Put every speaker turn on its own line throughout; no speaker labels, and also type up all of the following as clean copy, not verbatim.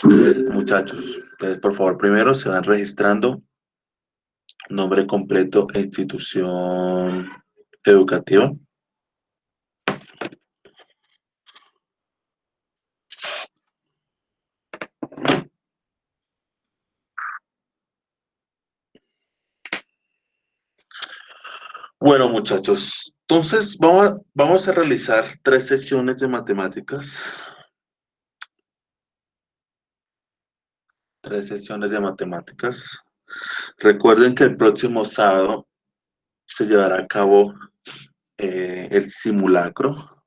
Muchachos, ustedes por favor primero se van registrando nombre completo e institución educativa. Bueno, muchachos, entonces vamos a realizar 3 sesiones de matemáticas. 3 sesiones de matemáticas. Recuerden que el próximo sábado se llevará a cabo el simulacro.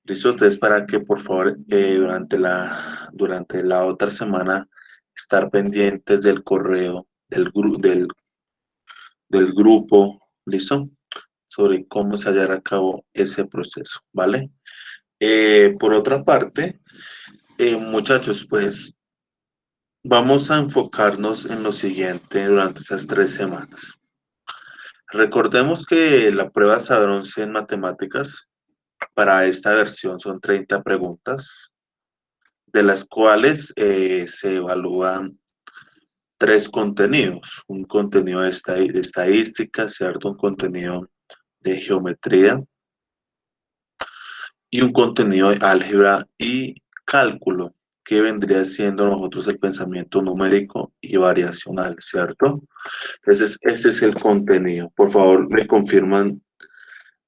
¿Listo? Entonces, para que por favor durante la otra semana estar pendientes del correo del grupo, ¿listo? Sobre cómo se llevará a cabo ese proceso, ¿vale? Por otra parte, muchachos, pues vamos a enfocarnos en lo siguiente durante esas 3 semanas. Recordemos que la prueba Saber 11 en matemáticas para esta versión son 30 preguntas, de las cuales se evalúan 3 contenidos. Un contenido de estadística, ¿cierto? Un contenido de geometría y un contenido de álgebra y cálculo, que vendría siendo nosotros el pensamiento numérico y variacional, ¿cierto? Entonces, ese es el contenido. Por favor, me confirman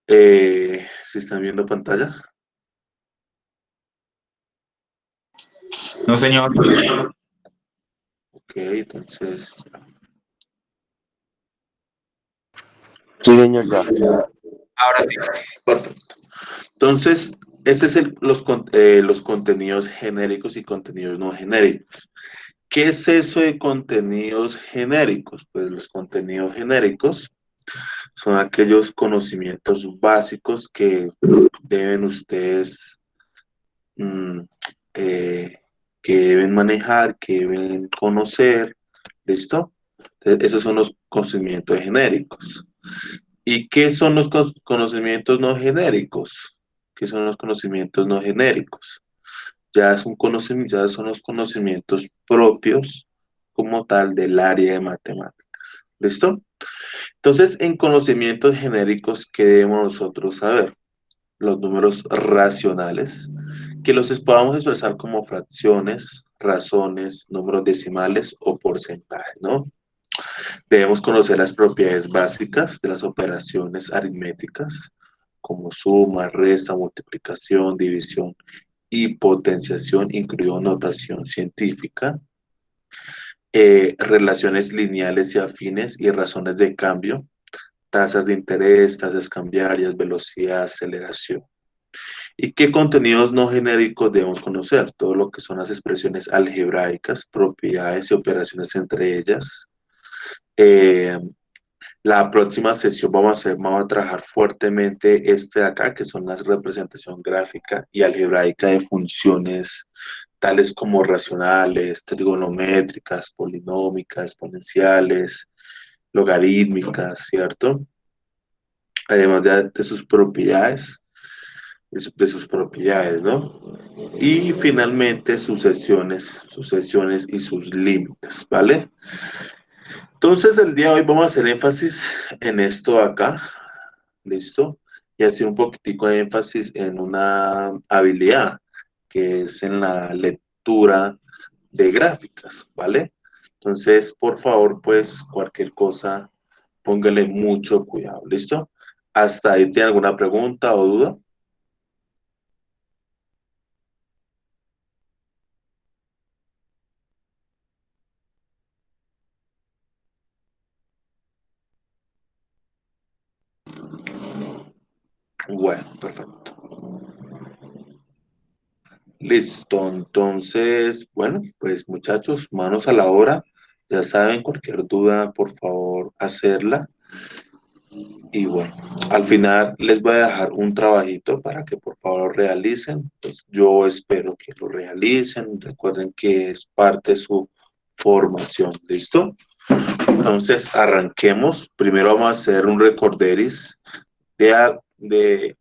si están viendo pantalla.
No, señor.
Ok, entonces,
Sí, señor, ya.
Ahora sí.
perfecto. Entonces, ese es los contenidos genéricos y contenidos no genéricos. ¿Qué es eso de contenidos genéricos? Pues los contenidos genéricos son aquellos conocimientos básicos que deben ustedes, mm, eh, que deben manejar, que deben conocer, ¿listo? Entonces, esos son los conocimientos genéricos. ¿Y qué son los conocimientos no genéricos? ¿Qué son los conocimientos no genéricos? Ya son los conocimientos propios como tal del área de matemáticas. ¿Listo? Entonces, en conocimientos genéricos, ¿qué debemos nosotros saber? Los números racionales, que los podamos expresar como fracciones, razones, números decimales o porcentajes, ¿no? Debemos conocer las propiedades básicas de las operaciones aritméticas, como suma, resta, multiplicación, división y potenciación, incluido notación científica, relaciones lineales y afines y razones de cambio, tasas de interés, tasas cambiarias, velocidad, aceleración. ¿Y qué contenidos no genéricos debemos conocer? Todo lo que son las expresiones algebraicas, propiedades y operaciones entre ellas. Eh, la próxima sesión vamos a trabajar fuertemente este de acá, que son las representación gráfica y algebraica de funciones tales como racionales, trigonométricas, polinómicas, exponenciales, logarítmicas, ¿cierto? Además de sus propiedades, de sus propiedades, ¿no? Y finalmente sucesiones y sus límites, ¿vale? Entonces, el día de hoy vamos a hacer énfasis en esto acá, ¿listo? Y hacer un poquitico de énfasis en una habilidad, que es en la lectura de gráficas, ¿vale? Entonces, por favor, pues, cualquier cosa, póngale mucho cuidado, ¿listo? ¿Hasta ahí tiene alguna pregunta o duda? Bueno, perfecto. Listo, entonces, bueno, pues muchachos, manos a la obra. Ya saben, cualquier duda, por favor, hacerla. Y bueno, al final les voy a dejar un trabajito para que por favor lo realicen. Pues yo espero que lo realicen. Recuerden que es parte de su formación. ¿Listo? Entonces, arranquemos. Primero vamos a hacer un recorderis de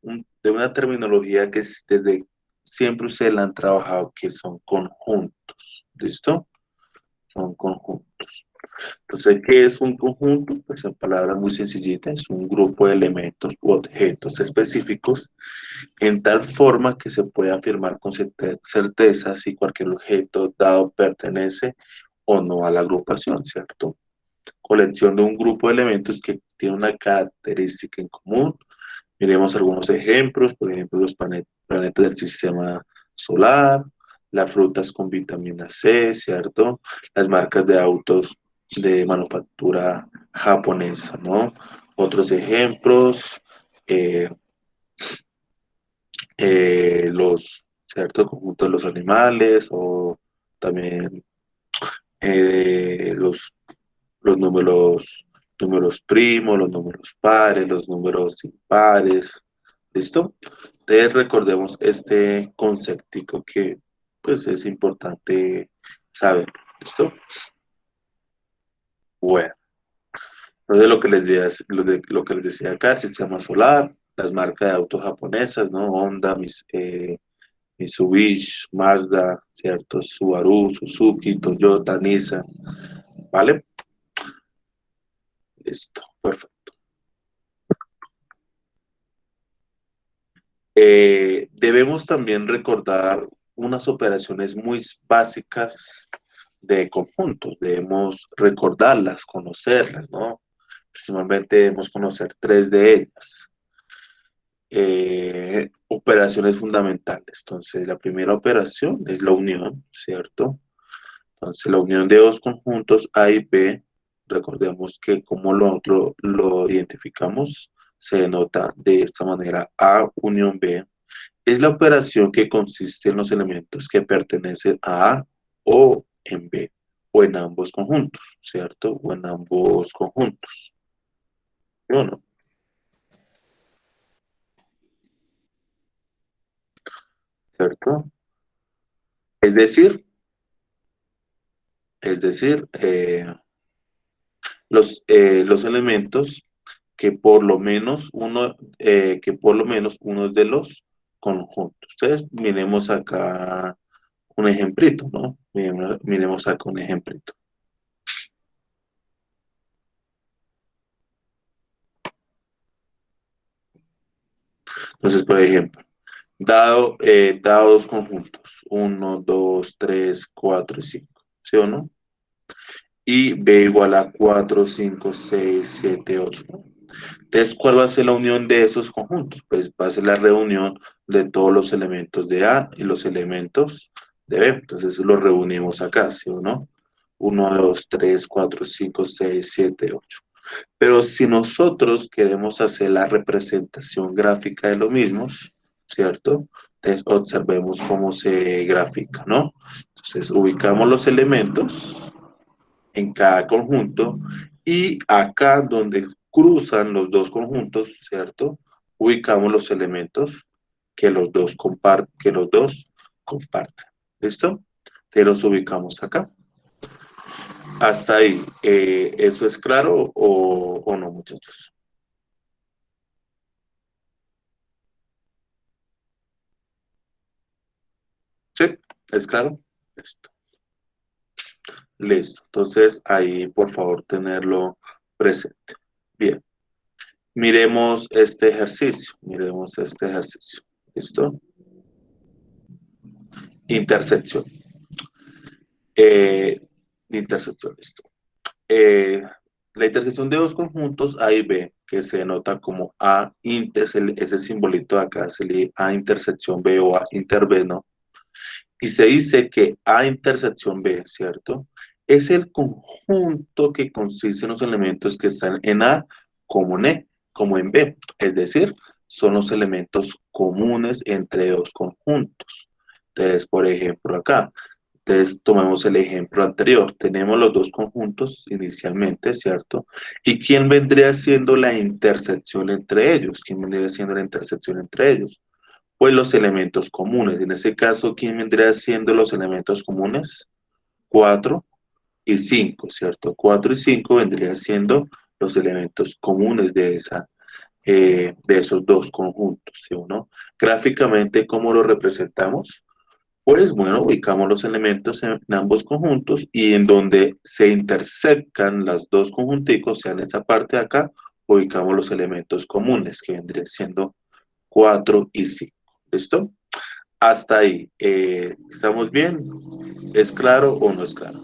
una terminología que es desde siempre ustedes la han trabajado, que son conjuntos. ¿Listo? Son conjuntos. Entonces, ¿qué es un conjunto? Pues en palabras muy sencillitas, es un grupo de elementos u objetos específicos en tal forma que se puede afirmar con certeza si cualquier objeto dado pertenece o no a la agrupación, ¿cierto? Colección de un grupo de elementos que tiene una característica en común. Miremos algunos ejemplos, por ejemplo, los planetas del sistema solar, las frutas con vitamina C, ¿cierto? Las marcas de autos de manufactura japonesa, ¿no? Otros ejemplos, eh, ¿cierto? Conjunto de los animales o también los números primos, los números pares, los números impares. ¿Listo? Entonces recordemos este conceptico que pues es importante saber. ¿Listo? Bueno, entonces lo que les decía acá, el sistema solar, las marcas de autos japonesas, ¿no? Honda, Mitsubishi, Mazda, ¿cierto? Subaru, Suzuki, Toyota, Nissan, ¿vale? Listo, perfecto. Debemos también recordar unas operaciones muy básicas de conjuntos. Debemos recordarlas, conocerlas, ¿no? Principalmente debemos conocer tres de ellas. Operaciones fundamentales. Entonces, la primera operación es la unión, ¿cierto? Entonces, la unión de dos conjuntos A y B, recordemos que como lo identificamos, se denota de esta manera: A unión B. Es la operación que consiste en los elementos que pertenecen a A o en B, o en ambos conjuntos, ¿cierto? O en ambos conjuntos. ¿Sí o no? ¿Cierto? Es decir, es decir, los elementos que por lo menos uno de los conjuntos. Ustedes miremos acá un ejemplito, ¿no? Miremos acá un ejemplito. Entonces, por ejemplo, dado dos conjuntos, 1, 2, 3, 4 y 5, ¿sí o no? Y B igual a 4, 5, 6, 7, 8, ¿no? Entonces, ¿cuál va a ser la unión de esos conjuntos? Pues va a ser la reunión de todos los elementos de A y los elementos de B. Entonces, los reunimos acá, ¿sí o no? 1, 2, 3, 4, 5, 6, 7, 8. Pero si nosotros queremos hacer la representación gráfica de los mismos, ¿cierto? Entonces, observemos cómo se grafica, ¿no? Entonces, ubicamos los elementos en cada conjunto y acá donde cruzan los dos conjuntos, ¿cierto? Ubicamos los elementos que los dos comparten. ¿Listo? Te los ubicamos acá. Hasta ahí. ¿Eso es claro o no, muchachos? Sí, es claro. Listo. Listo. Entonces, ahí, por favor, tenerlo presente. Bien. Miremos este ejercicio. Miremos este ejercicio. ¿Listo? Intersección. Eh, intersección, listo. La intersección de dos conjuntos A y B, que se denota como ese simbolito de acá, se lee A intersección B o A inter B, ¿no? Y se dice que A intersección B, ¿cierto? Es el conjunto que consiste en los elementos que están en A como en B. Es decir, son los elementos comunes entre dos conjuntos. Entonces, por ejemplo, acá, entonces tomemos el ejemplo anterior. Tenemos los dos conjuntos inicialmente, ¿cierto? ¿Y quién vendría siendo la intersección entre ellos? ¿Quién vendría siendo la intersección entre ellos? Pues los elementos comunes. En ese caso, ¿quién vendría siendo los elementos comunes? 4 y 5, ¿cierto? 4 y 5 vendrían siendo los elementos comunes de esa de esos dos conjuntos, ¿sí o no? Gráficamente, ¿cómo lo representamos? Pues bueno, ubicamos los elementos en ambos conjuntos y en donde se intersecan las dos conjunticos, o sea, en esa parte de acá, ubicamos los elementos comunes, que vendrían siendo 4 y 5. ¿Listo? Hasta ahí. ¿Estamos bien? ¿Es claro o no es claro?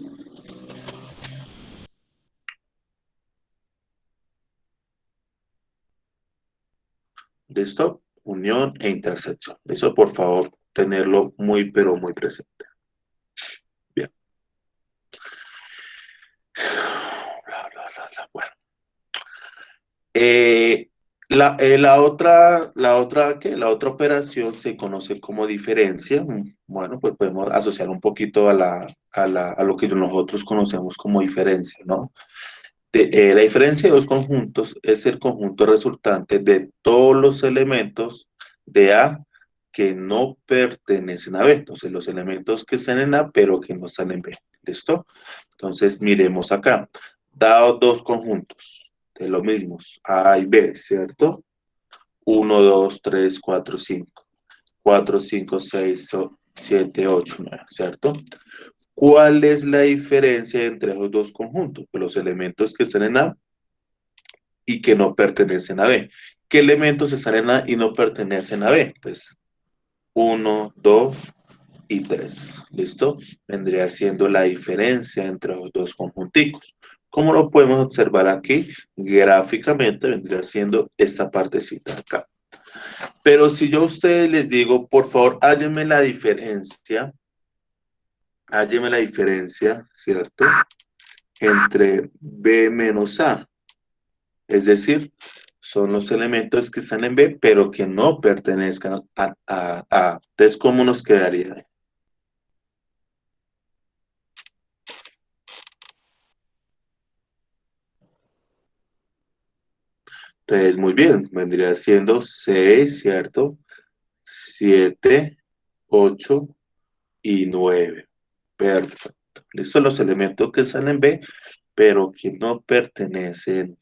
¿Listo? Unión e intersección. Eso, por favor, tenerlo muy, pero muy presente. Bien. Bla, bla, bla, bla. Bueno. La otra operación se conoce como diferencia. Bueno, pues podemos asociar un poquito a lo que nosotros conocemos como diferencia, ¿no? La diferencia de dos conjuntos es el conjunto resultante de todos los elementos de A que no pertenecen a B. Entonces, los elementos que están en A, pero que no están en B. ¿Listo? Entonces, miremos acá. Dado dos conjuntos de los mismos, A y B, ¿cierto? 1, 2, 3, 4, 5. 4, 5, 6, 7, 8, 9, ¿cierto? ¿Cuál es la diferencia entre esos dos conjuntos? Pues los elementos que están en A y que no pertenecen a B. ¿Qué elementos están en A y no pertenecen a B? Pues 1, 2 y 3. ¿Listo? Vendría siendo la diferencia entre los dos conjunticos. Como lo podemos observar aquí, gráficamente vendría siendo esta partecita acá. Pero si yo a ustedes les digo, por favor, hállenme la diferencia, ¿cierto? Entre B menos A. Es decir, son los elementos que están en B, pero que no pertenezcan a A. Entonces, ¿cómo nos quedaría? Entonces, muy bien, vendría siendo 6, ¿cierto? 7, 8 y 9. Perfecto. Listo, los elementos que están en B, pero que no pertenecen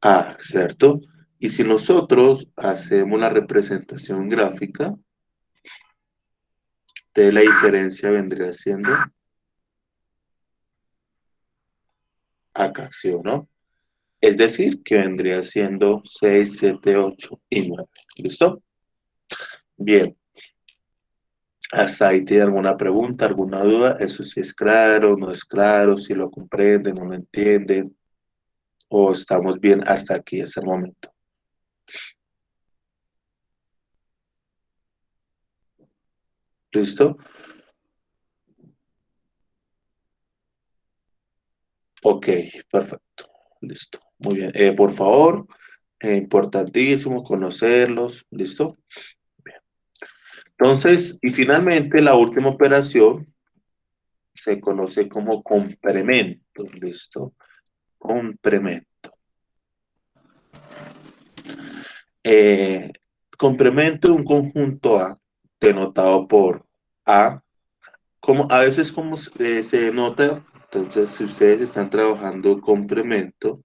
a, ¿cierto? Y si nosotros hacemos la representación gráfica, de la diferencia vendría siendo acá, ¿sí o no? Es decir, que vendría siendo 6, 7, 8 y 9. ¿Listo? Bien. ¿Hasta ahí tiene alguna pregunta, alguna duda? ¿Eso sí es claro, no es claro? ¿Si lo comprenden, no lo entienden? ¿O estamos bien hasta aquí, hasta el momento? ¿Listo? Ok, perfecto. Listo. Muy bien. Por favor, importantísimo conocerlos. ¿Listo? Bien. Entonces, y finalmente la última operación se conoce como complemento. ¿Listo? Complemento. Eh, complemento de un conjunto A denotado por A, como, a veces como se denota, entonces si ustedes están trabajando complemento,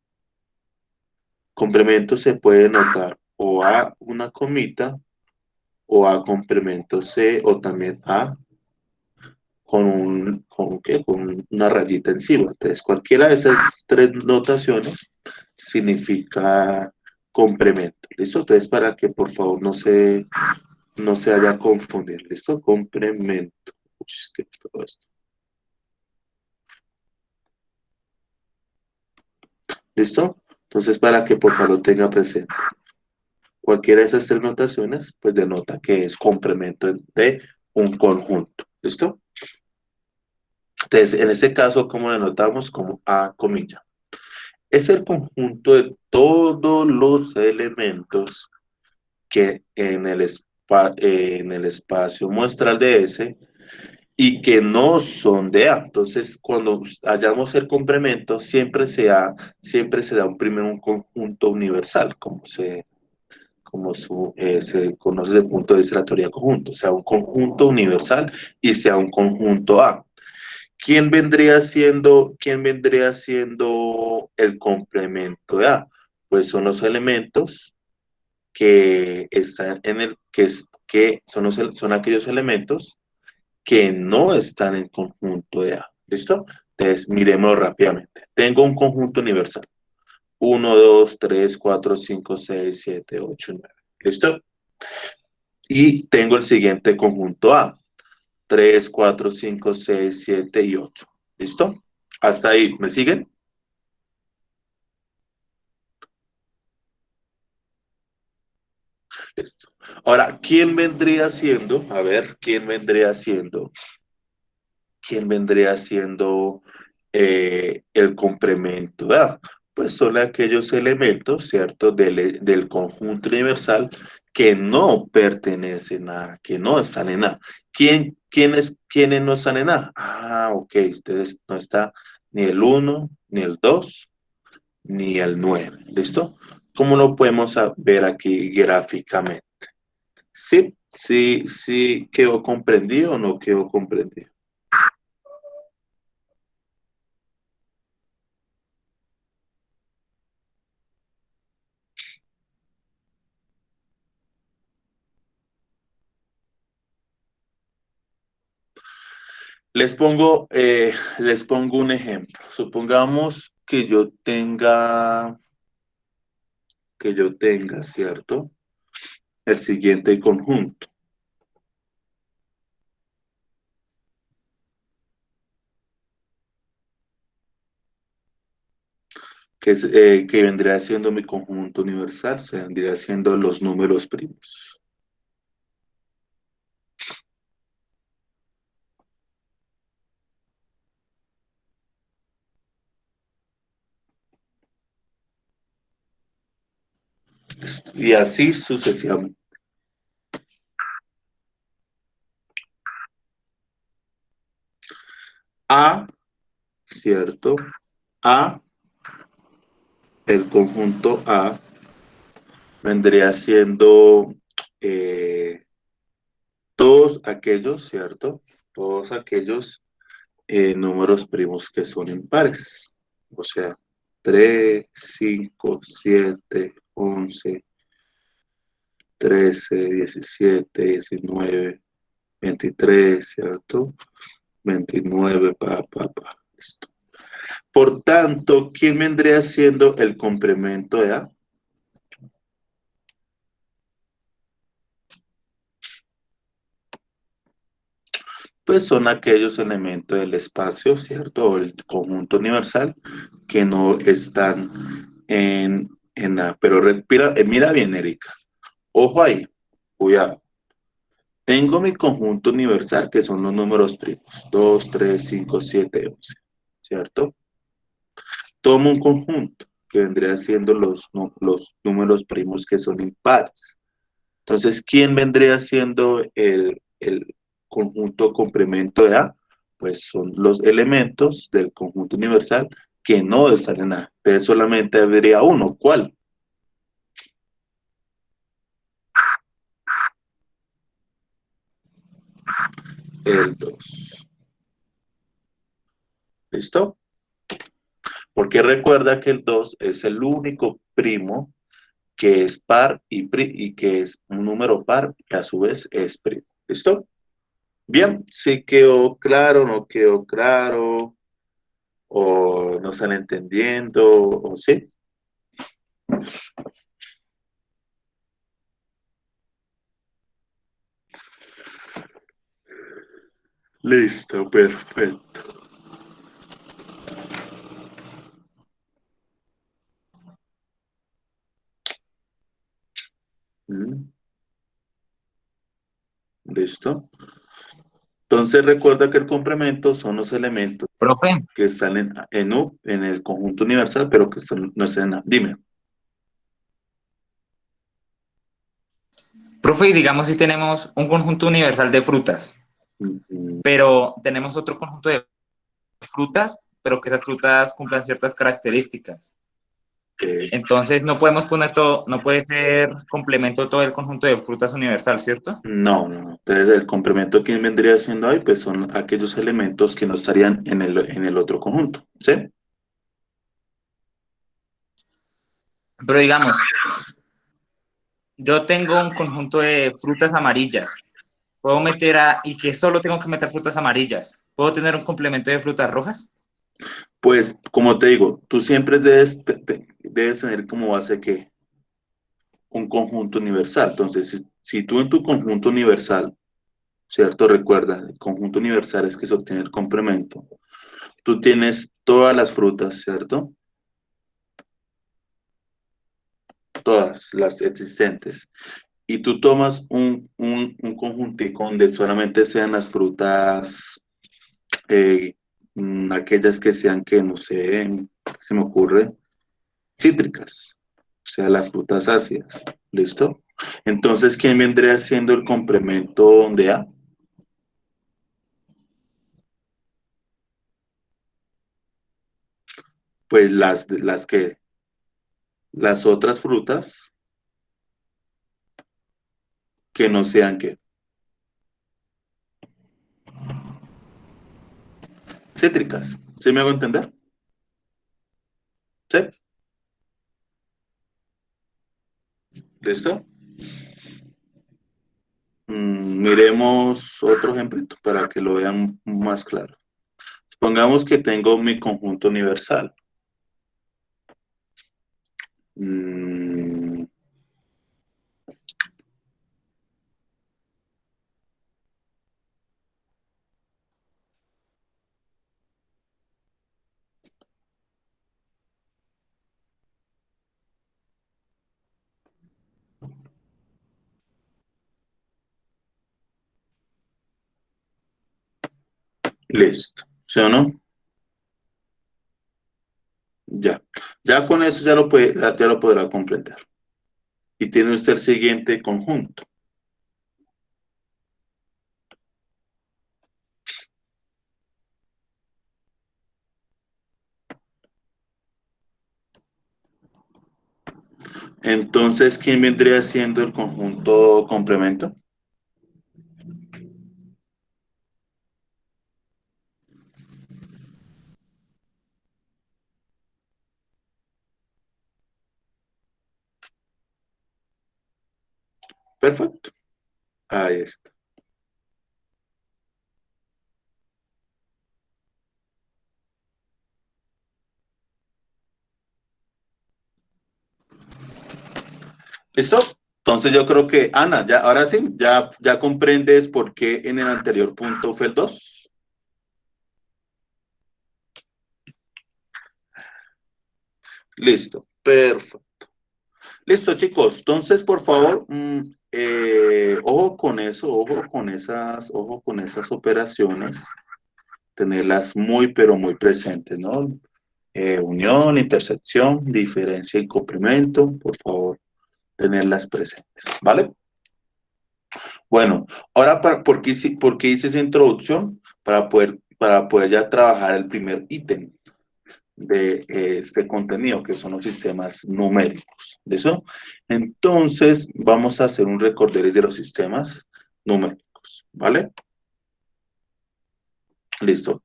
complemento se puede notar o A una comita o A complemento C o también A ¿qué? Con una rayita encima. Entonces cualquiera de esas tres notaciones significa complemento. ¿Listo? Entonces para que por favor no se haya a confundir. ¿Listo? Complemento. Uy, ¿qué es todo esto? ¿Listo? Entonces, para que por favor lo tenga presente. Cualquiera de esas tres notaciones, pues denota que es complemento de un conjunto. ¿Listo? Entonces, en ese caso, ¿cómo denotamos? Como A comilla. Es el conjunto de todos los elementos que en el espacio muestral de S y que no son de A. Entonces, cuando hallamos el complemento, siempre se da primero un conjunto universal, se conoce desde el punto de vista de la teoría de conjuntos, sea un conjunto universal y sea un conjunto A. ¿Quién vendría siendo el complemento de A? Pues son los elementos que están en el, que son aquellos elementos que no están en conjunto de A. ¿Listo? Entonces, miremoslo rápidamente. Tengo un conjunto universal. 1, 2, 3, 4, 5, 6, 7, 8, 9. ¿Listo? Y tengo el siguiente conjunto A. 3, 4, 5, 6, 7 y 8. ¿Listo? Hasta ahí, ¿me siguen? Listo. Ahora, ¿quién vendría siendo? A ver, ¿quién vendría siendo? ¿Quién vendría siendo el complemento? ¿Verdad? Pues son aquellos elementos, ¿cierto? Del conjunto universal que no pertenecen a, que no están en A. ¿Quiénes no están en A? Ah, ok, ustedes no está ni el uno, ni el 2, ni el 9. ¿Listo? ¿Cómo lo podemos ver aquí gráficamente? Sí, sí, sí, ¿quedó comprendido o no quedó comprendido? Les pongo un ejemplo. Supongamos que yo tenga, ¿cierto? El siguiente conjunto, que vendría siendo mi conjunto universal, se vendría siendo los números primos. Y así sucesivamente. A, ¿cierto? A, el conjunto A vendría siendo eh, todos aquellos, ¿cierto? Todos aquellos números primos que son impares. O sea, 3, 5, 7, 11, 13, 17, 19, 23, ¿cierto? 29, listo. Por tanto, ¿quién vendría siendo el complemento de A? Pues son aquellos elementos del espacio, ¿cierto? O el conjunto universal que no están en A. Pero respira, mira bien, Erika. Ojo ahí, cuidado. Tengo mi conjunto universal que son los números primos. 2, 3, 5, 7, 11. ¿Cierto? Tomo un conjunto que vendría siendo los números primos que son impares. Entonces, ¿quién vendría siendo el conjunto complemento de A? Pues son los elementos del conjunto universal que no están en A. Entonces solamente habría uno. ¿Cuál? El 2. ¿Listo? Porque recuerda que el 2 es el único primo que es par y que es un número par y a su vez es primo. ¿Listo? Bien, sí quedó claro, no quedó claro, o no están entendiendo, o sí. Listo, perfecto. Mm, Listo. Entonces recuerda que el complemento son los elementos
Profe,
que están en U, en el conjunto universal, pero que no están en A. Dime.
profe, y digamos si tenemos un conjunto universal de frutas,
Mm,
pero tenemos otro conjunto de frutas, pero que esas frutas cumplan ciertas características.
eh,
Entonces no podemos poner todo, no puede ser complemento todo el conjunto de frutas universal, ¿cierto?
no, no, no. Entonces el complemento que vendría siendo ahí, pues son aquellos elementos que no estarían en el otro conjunto. ¿Sí?
Pero digamos, yo tengo un conjunto de frutas amarillas. Puedo meter y que solo tengo que meter frutas amarillas. ¿Puedo tener un complemento de frutas rojas?
Pues, como te digo, tú siempre debes tener como base que un conjunto universal. Entonces, si tú en tu conjunto universal, ¿cierto? Recuerda, el conjunto universal es que se obtiene el complemento. Tú tienes todas las frutas, ¿cierto? Todas las existentes. Y tú tomas un conjuntico donde solamente sean las frutas, eh, aquellas que sean que, no sé, ¿qué se me ocurre? Cítricas, o sea, las frutas ácidas. ¿Listo? Entonces, ¿quién vendría siendo el complemento de A? Pues las otras frutas que no sean que cítricas. ¿Sí me hago entender? ¿Sí? ¿Listo? Miremos otro ejemplito para que lo vean más claro. Supongamos que tengo mi conjunto universal. Mm, listo. ¿Sí o no? Ya. Ya con eso ya lo podrá completar. Y tiene usted el siguiente conjunto. Entonces, ¿quién vendría siendo el conjunto complemento? Perfecto. Ahí está. ¿Listo? Entonces yo creo que, Ana, ya, ahora sí, ya comprendes por qué en el anterior punto fue el 2. Listo, perfecto. Listo, chicos. Entonces, por favor, ojo con esas operaciones, tenerlas muy, pero muy presentes, ¿no? Unión, intersección, diferencia y complemento, por favor, tenerlas presentes, ¿vale? Bueno, ahora, ¿por qué hice esa introducción? Para poder ya trabajar el primer ítem de este contenido, que son los sistemas numéricos. ¿Listo? Entonces, vamos a hacer un recorderis de los sistemas numéricos, ¿vale? Listo,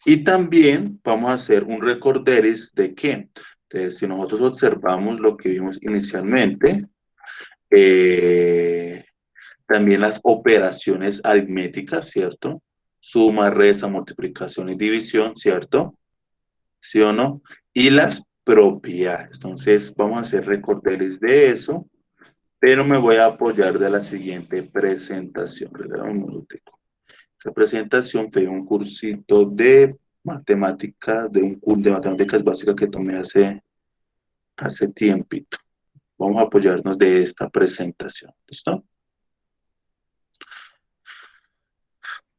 y también vamos a hacer un recorderis de qué. Entonces, si nosotros observamos lo que vimos inicialmente, eh, también las operaciones aritméticas, ¿cierto? Suma, resta, multiplicación y división, ¿cierto? ¿Sí o no? Y las propiedades. Entonces, vamos a hacer recorderis de eso, pero me voy a apoyar de la siguiente presentación. Regálame un minutico. Esa presentación fue un cursito de matemáticas, de un curso de matemáticas básicas que tomé hace tiempito. Vamos a apoyarnos de esta presentación. ¿Listo?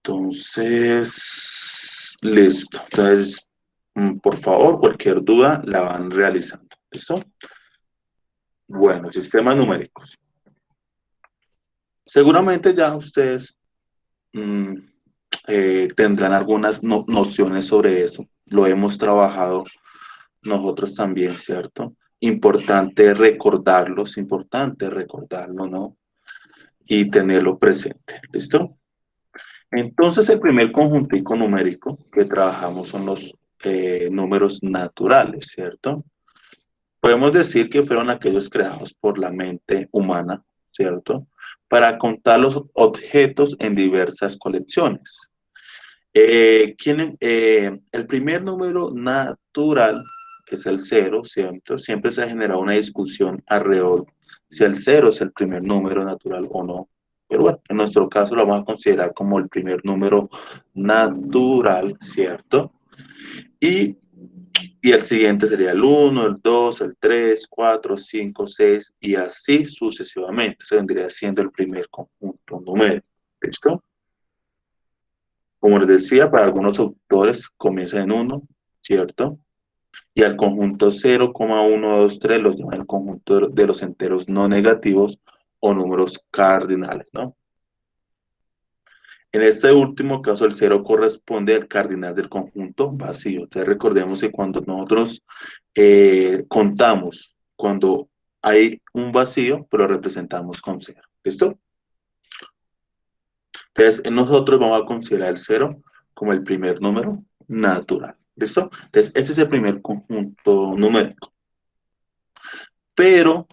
Entonces, listo. Entonces, por favor, cualquier duda la van realizando. ¿Listo? Bueno, sistemas numéricos. Seguramente ya ustedes mm, tendrán algunas nociones sobre eso. Lo hemos trabajado nosotros también, ¿cierto? Importante recordarlo, ¿no? Y tenerlo presente. ¿Listo? Entonces, el primer conjuntico numérico que trabajamos son los números naturales, ¿cierto? Podemos decir que fueron aquellos creados por la mente humana, ¿cierto? Para contar los objetos en diversas colecciones. El primer número natural, que es el cero, ¿cierto? Siempre se ha generado una discusión alrededor si el cero es el primer número natural o no. Pero bueno, en nuestro caso lo vamos a considerar como el primer número natural, ¿cierto? Y, y el siguiente sería el 1, el 2, el 3, 4, 5, 6 y así sucesivamente. Se vendría siendo el primer conjunto numérico. ¿Listo? Como les decía, para algunos autores comienza en 1, ¿cierto? Y al conjunto 0,123 los llaman el conjunto de los enteros no negativos o números cardinales, ¿no? En este último caso, el 0 corresponde al cardinal del conjunto vacío. Entonces, recordemos que cuando nosotros contamos, cuando hay un vacío, pues lo representamos con 0. ¿Listo? Entonces, nosotros vamos a considerar el 0 como el primer número natural. ¿Listo? Entonces, ese es el primer conjunto numérico. Pero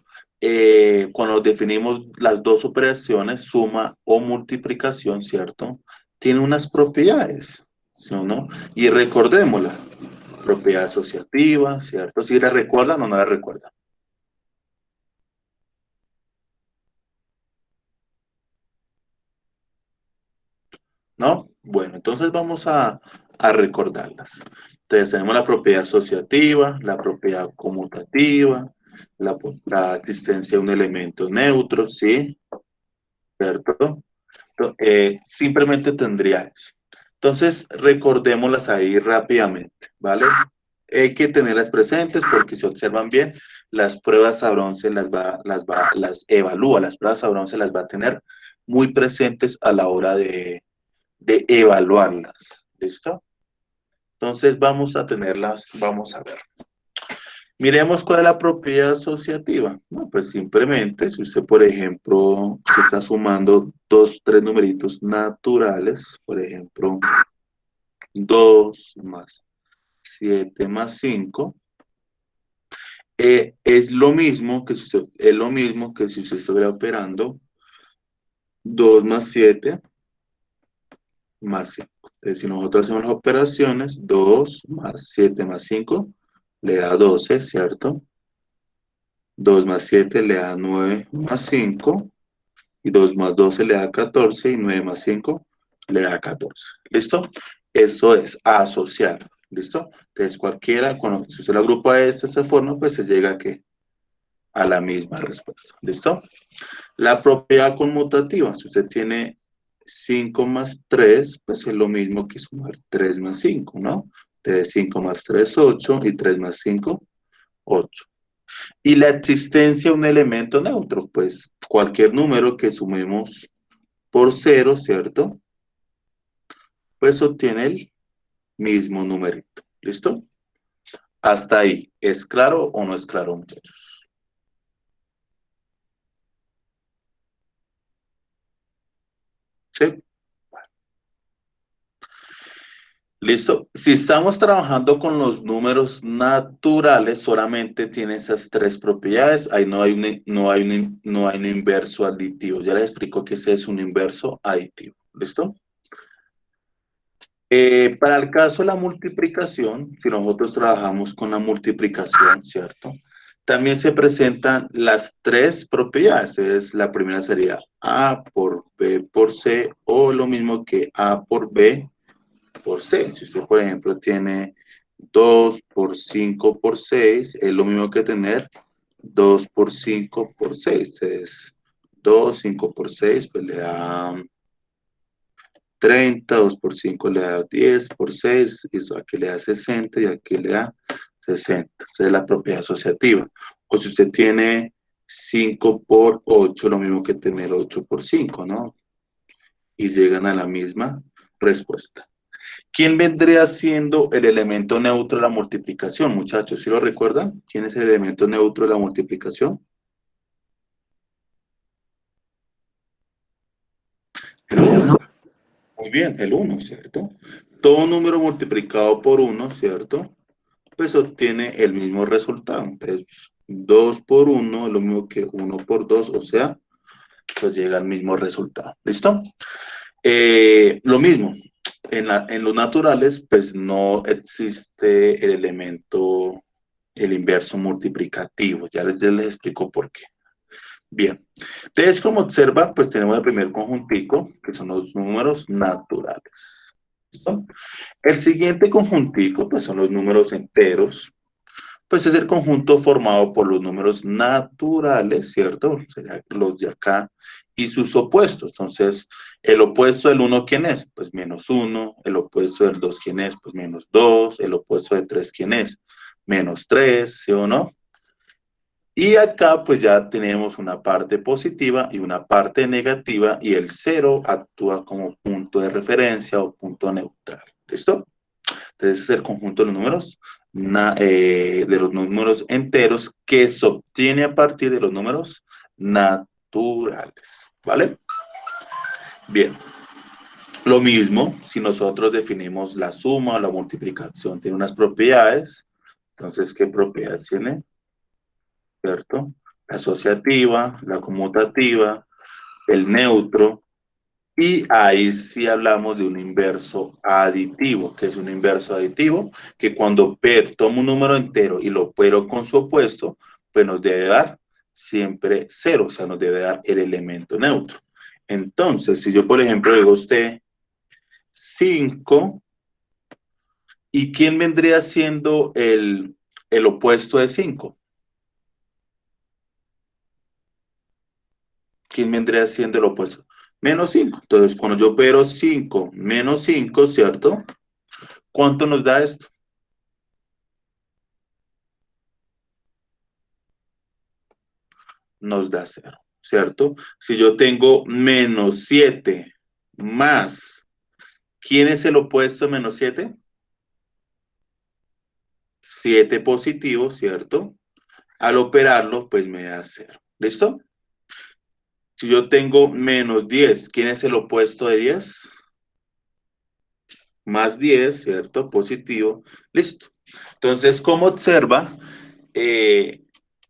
cuando definimos las dos operaciones, suma o multiplicación, ¿cierto? Tiene unas propiedades, ¿sí o no? Y recordémosla, propiedad asociativa, ¿cierto? Si la recuerdan o no la recuerdan. ¿No? Bueno, entonces vamos a recordarlas. Entonces tenemos la propiedad asociativa, la propiedad conmutativa, la existencia de un elemento neutro, ¿sí? ¿Cierto? Simplemente tendría eso. Entonces, recordémoslas ahí rápidamente, ¿vale? Hay que tenerlas presentes porque si observan bien, las pruebas a bronce las evalúa, las pruebas a bronce las va a tener muy presentes a la hora de evaluarlas. ¿Listo? Entonces vamos a tenerlas, vamos a ver. Miremos cuál es la propiedad asociativa. No, pues simplemente, si usted, por ejemplo, se está sumando tres numeritos naturales, por ejemplo, 2 más 7 más 5, es lo mismo que si usted estuviera operando 2 más 7 más 5. Entonces, si nosotros hacemos las operaciones, 2 más 7 más 5 le da 12, ¿cierto? 2 más 7 le da 9 más 5, y 2 más 12 le da 14, y 9 más 5 le da 14. ¿Listo? Eso es asociar. ¿Listo? Entonces, cualquiera, si usted lo agrupa de esta forma, pues se llega a la misma respuesta. ¿Listo? La propiedad conmutativa. Si usted tiene 5 más 3, pues es lo mismo que sumar 3 más 5, ¿no? Entonces, 5 más 3, 8, y 3 más 5, 8. Y la existencia de un elemento neutro, pues cualquier número que sumemos por 0, ¿cierto? Pues obtiene el mismo numerito. ¿Listo? Hasta ahí. ¿Es claro o no es claro, muchachos? ¿Sí? ¿Listo? Si estamos trabajando con los números naturales, solamente tiene esas tres propiedades. Ahí no hay un inverso aditivo. Ya les explico que ese es un inverso aditivo. ¿Listo? Para el caso de la multiplicación, si nosotros trabajamos con la multiplicación, ¿cierto? También se presentan las tres propiedades. La primera sería A por B por C, o lo mismo que A por B por C. Si usted, por ejemplo, tiene 2 por 5 por 6, es lo mismo que tener 2 por 5 por 6. Entonces, 2, 5 por 6, pues le da 30, 2 por 5 le da 10, por 6, y eso aquí le da 60 y aquí le da 60. Esa es la propiedad asociativa. O si usted tiene 5 por 8, lo mismo que tener 8 por 5, ¿no? Y llegan a la misma respuesta. ¿Quién vendría siendo el elemento neutro de la multiplicación, muchachos? ¿Sí lo recuerdan? ¿Quién es el elemento neutro de la multiplicación? El 1. Muy bien, el 1, ¿cierto? Todo número multiplicado por 1, ¿cierto? Pues obtiene el mismo resultado. Entonces, 2 por 1 es lo mismo que 1 por 2, o sea, pues llega al mismo resultado. ¿Listo? Lo mismo, en los naturales, pues no existe el elemento, el inverso multiplicativo. Ya les explico por qué. Bien, entonces como observa, pues tenemos el primer conjuntico, que son los números naturales. ¿Listo? El siguiente conjuntico, pues son los números enteros. Pues es el conjunto formado por los números naturales, ¿cierto? Serían los de acá y sus opuestos. Entonces, el opuesto del 1, ¿quién es? Pues menos 1. El opuesto del 2, ¿quién es? Pues menos 2. El opuesto de 3, ¿quién es? Menos 3, ¿sí o no? Y acá pues ya tenemos una parte positiva y una parte negativa y el 0 actúa como punto de referencia o punto neutral. ¿Listo? Entonces es el conjunto de los números, de los números enteros que se obtiene a partir de los números naturales. ¿Vale? Bien. Lo mismo, si nosotros definimos la suma o la multiplicación, tiene unas propiedades. Entonces, ¿qué propiedades tiene? ¿Cierto? La asociativa, la conmutativa, el neutro, y ahí sí hablamos de un inverso aditivo. ¿Qué es un inverso aditivo? Que cuando tomo un número entero y lo opero con su opuesto, pues nos debe dar siempre cero, o sea, nos debe dar el elemento neutro. Entonces, si yo, por ejemplo, digo a usted 5, ¿y quién vendría siendo el opuesto de 5? ¿Quién vendría siendo el opuesto? Menos 5. Entonces, cuando yo opero 5 menos 5, ¿cierto? ¿Cuánto nos da esto? Nos da 0, ¿cierto? Si yo tengo menos 7 más, ¿quién es el opuesto de menos 7? 7 positivo, ¿cierto? Al operarlo, pues me da 0. ¿Listo? Si yo tengo menos 10, ¿quién es el opuesto de 10? Más 10, ¿cierto? Positivo. Listo. Entonces, como observa, eh,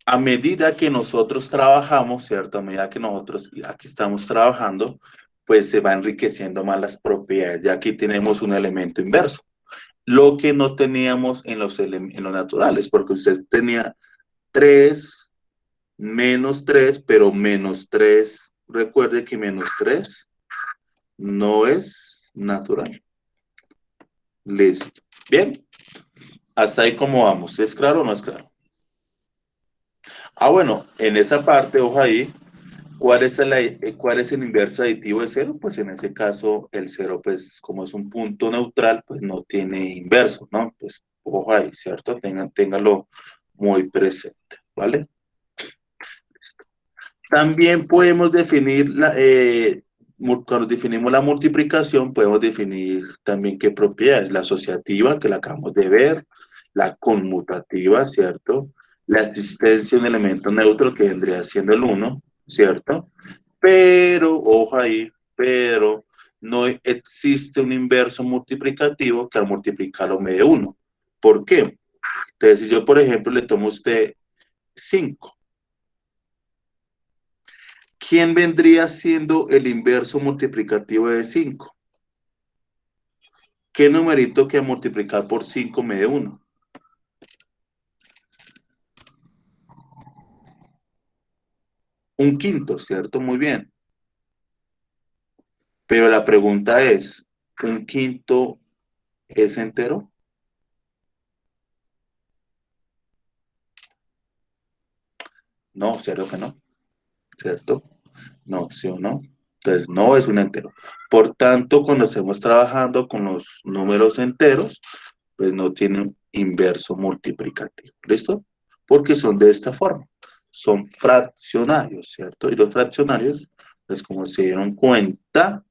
a medida que nosotros trabajamos, ¿cierto? A medida que nosotros aquí estamos trabajando, pues se va enriqueciendo más las propiedades. Ya aquí tenemos un elemento inverso, lo que no teníamos en los naturales, porque usted tenía 3 menos 3, pero menos 3, recuerde que menos 3 no es natural. Listo. Bien, hasta ahí cómo vamos. ¿Es claro o no es claro? Ah, bueno, en esa parte, ojo ahí, ¿cuál es el inverso aditivo de 0? Pues en ese caso, el 0, pues como es un punto neutral, pues no tiene inverso, ¿no? Pues ojo ahí, ¿cierto? Téngalo muy presente, ¿vale? Listo. También podemos definir, cuando definimos la multiplicación, podemos definir también qué propiedades, la asociativa, que la acabamos de ver, la conmutativa, ¿cierto? La existencia de un elemento neutro que vendría siendo el 1, ¿cierto? Pero, ojo ahí, pero no existe un inverso multiplicativo que al multiplicarlo me dé 1. ¿Por qué? Entonces, si yo, por ejemplo, le tomo a usted 5, ¿quién vendría siendo el inverso multiplicativo de 5? ¿Qué numerito que al multiplicar por 5 me dé 1? Un quinto, ¿cierto? Muy bien. Pero la pregunta es, ¿un quinto es entero? No, cierto que no, ¿cierto? No, ¿sí o no? Entonces, no es un entero. Por tanto, cuando estemos trabajando con los números enteros, pues no tienen inverso multiplicativo. ¿Listo? Porque son de esta forma. Son fraccionarios, ¿cierto? Y los fraccionarios, pues como se dieron cuenta,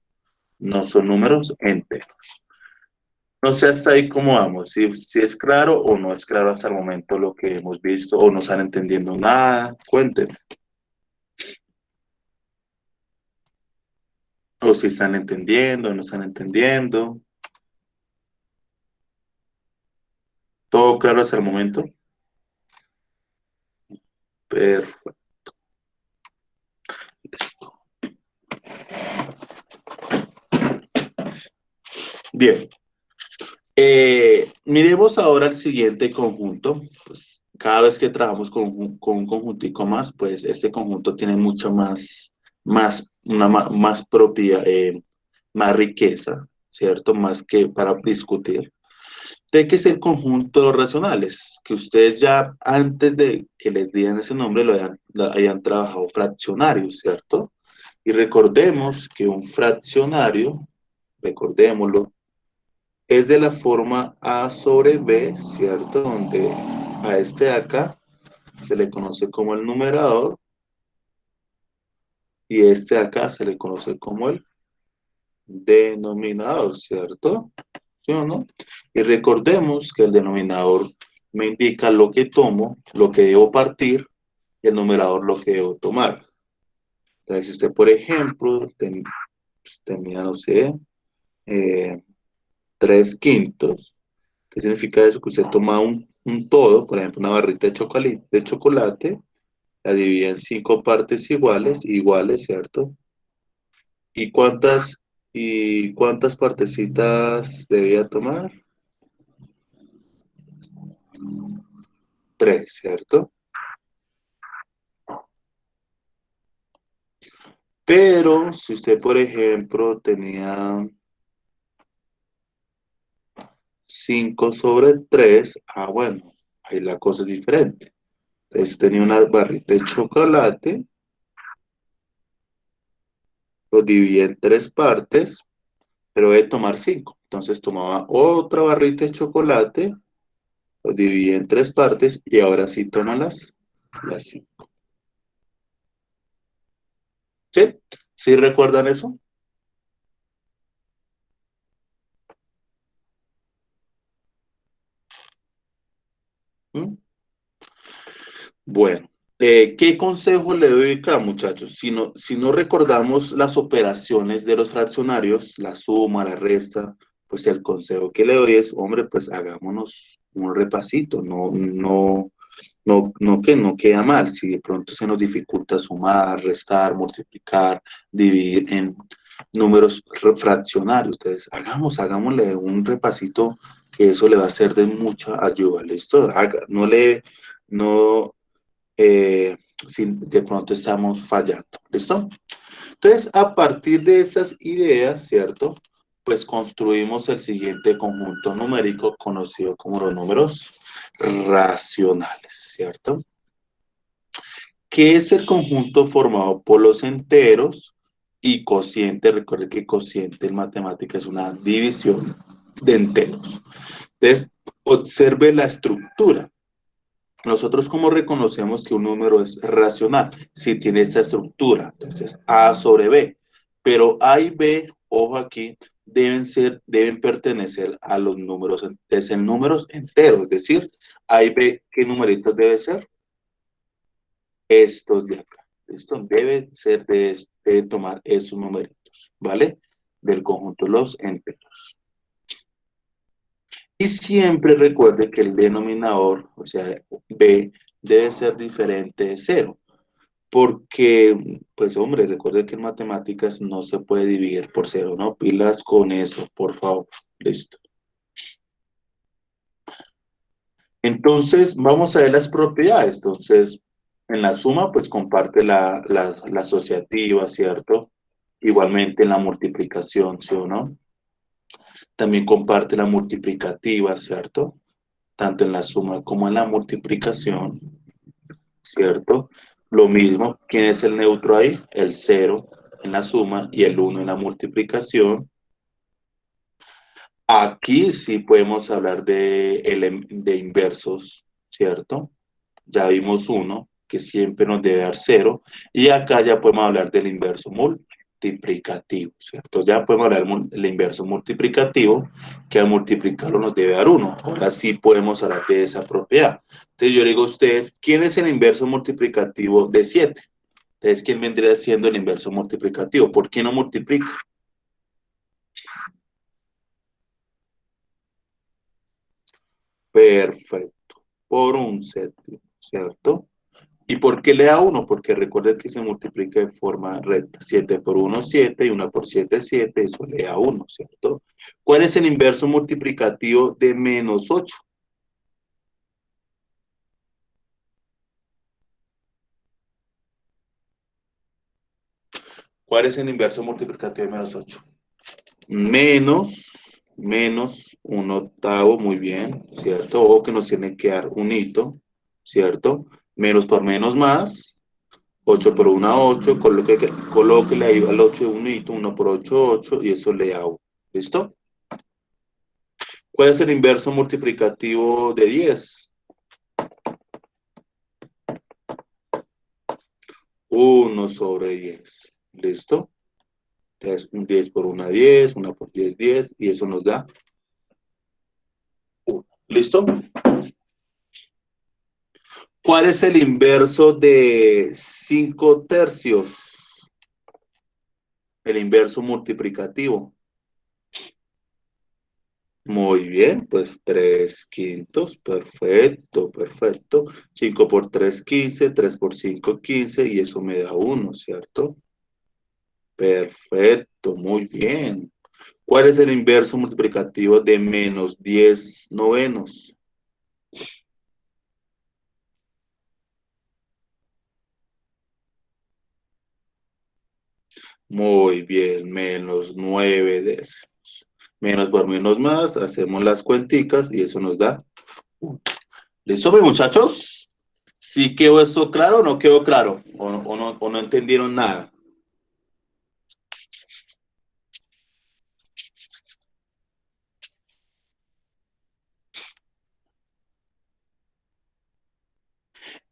no son números enteros. No sé hasta ahí cómo vamos, si es claro o no es claro hasta el momento lo que hemos visto o no están entendiendo nada. Cuéntenme. O si están entendiendo o no están entendiendo. ¿Todo claro hasta el momento? Perfecto. Listo. Bien. Miremos ahora el siguiente conjunto. Pues cada vez que trabajamos con un conjuntico más, pues este conjunto tiene mucho más propiedad, más riqueza, ¿cierto? Más que para discutir. De que es el conjunto de los racionales, que ustedes ya antes de que les dieran ese nombre lo hayan trabajado fraccionarios, ¿cierto? Y recordemos que un fraccionario, recordémoslo, es de la forma A sobre B, ¿cierto? Donde a este de acá se le conoce como el numerador y este de acá se le conoce como el denominador, ¿cierto? ¿Sí o no? Y recordemos que el denominador me indica lo que tomo, lo que debo partir, y el numerador lo que debo tomar. Entonces, si usted, por ejemplo, pues, tenía, no sé, 3/5, ¿qué significa eso? Que usted toma un todo, por ejemplo, una barrita de chocolate, la divide en 5 partes iguales, ¿cierto? ¿Y cuántas partecitas debía tomar? 3, ¿cierto? Pero si usted, por ejemplo, tenía 5/3, bueno, ahí la cosa es diferente. Entonces tenía una barrita de chocolate, lo dividía en 3 partes, pero debe tomar 5. Entonces tomaba otra barrita de chocolate, lo dividía en 3 partes y ahora sí toma las 5. ¿Sí? ¿Sí recuerdan eso? ¿Mm? Bueno, ¿qué consejo le doy acá, muchachos? Si no recordamos las operaciones de los fraccionarios, la suma, la resta, pues el consejo que le doy es, hombre, pues hagámonos un repasito, no que no queda mal. Si de pronto se nos dificulta sumar, restar, multiplicar, dividir en números fraccionarios, entonces hagámosle un repasito que eso le va a ser de mucha ayuda, ¿listo? No, si de pronto estamos fallando, ¿listo? Entonces, a partir de esas ideas, ¿cierto? Pues construimos el siguiente conjunto numérico conocido como los números racionales, ¿cierto? ¿Qué es el conjunto formado por los enteros y cociente? Recuerde que cociente en matemática es una división de enteros. Entonces, observe la estructura. Nosotros, ¿cómo reconocemos que un número es racional? Si tiene esta estructura, entonces A sobre B. Pero A y B, ojo aquí, deben pertenecer a los números, números enteros, es decir, A y B, ¿qué numeritos debe ser? Estos de acá. Esto debe tomar esos numeritos, ¿vale? Del conjunto de los enteros. Y siempre recuerde que el denominador, o sea, B, debe ser diferente de cero. Porque, pues hombre, recuerde que en matemáticas no se puede dividir por cero, ¿no? Pilas con eso, por favor. Listo. Entonces, vamos a ver las propiedades. Entonces, en la suma, pues comparte la asociativa, ¿cierto? Igualmente en la multiplicación, ¿sí o no? También comparte la multiplicativa, ¿cierto? Tanto en la suma como en la multiplicación, ¿cierto? Lo mismo, ¿quién es el neutro ahí? El 0 en la suma y el 1 en la multiplicación. Aquí sí podemos hablar de inversos, ¿cierto? Ya vimos uno que siempre nos debe dar 0 y acá ya podemos hablar del inverso multiplicativo, ¿cierto? Ya podemos hablar del inverso multiplicativo que al multiplicarlo nos debe dar 1. Ahora sí podemos hablar de esa propiedad. Entonces yo le digo a ustedes, ¿quién es el inverso multiplicativo de 7? Entonces, ¿quién vendría siendo el inverso multiplicativo? ¿Por qué no multiplica? Perfecto. Por un séptimo, ¿cierto? ¿Y por qué le da 1? Porque recuerden que se multiplica de forma recta. 7 por 1, 7, y 1 por 7, 7, eso le da 1, ¿cierto? ¿Cuál es el inverso multiplicativo de menos 8? ¿Cuál es el inverso multiplicativo de menos 8? Menos 1/8, muy bien, ¿cierto? O que nos tiene que dar un hito, ¿cierto? Menos por menos más, 8 por 1, 8, colóquele ahí al 8 un hito, 1 por 8, 8, y eso le da 1. ¿Listo? ¿Cuál es el inverso multiplicativo de 10? 1 sobre 10. ¿Listo? Entonces, un 10 por 1, 10, 1 por 10, 10, y eso nos da 1. ¿Listo? ¿Cuál es el inverso de 5 tercios? El inverso multiplicativo. Muy bien, pues 3/5, perfecto, perfecto. 5 por 3, 15, 3 por 5, 15, y eso me da 1, ¿cierto? Perfecto, muy bien. ¿Cuál es el inverso multiplicativo de menos 10 novenos? Muy bien, menos 9 décimos. Menos por menos más, hacemos las cuenticas y eso nos da 1. ¿Listo, mis muchachos? ¿Sí quedó esto claro o no quedó claro? ¿O no entendieron nada?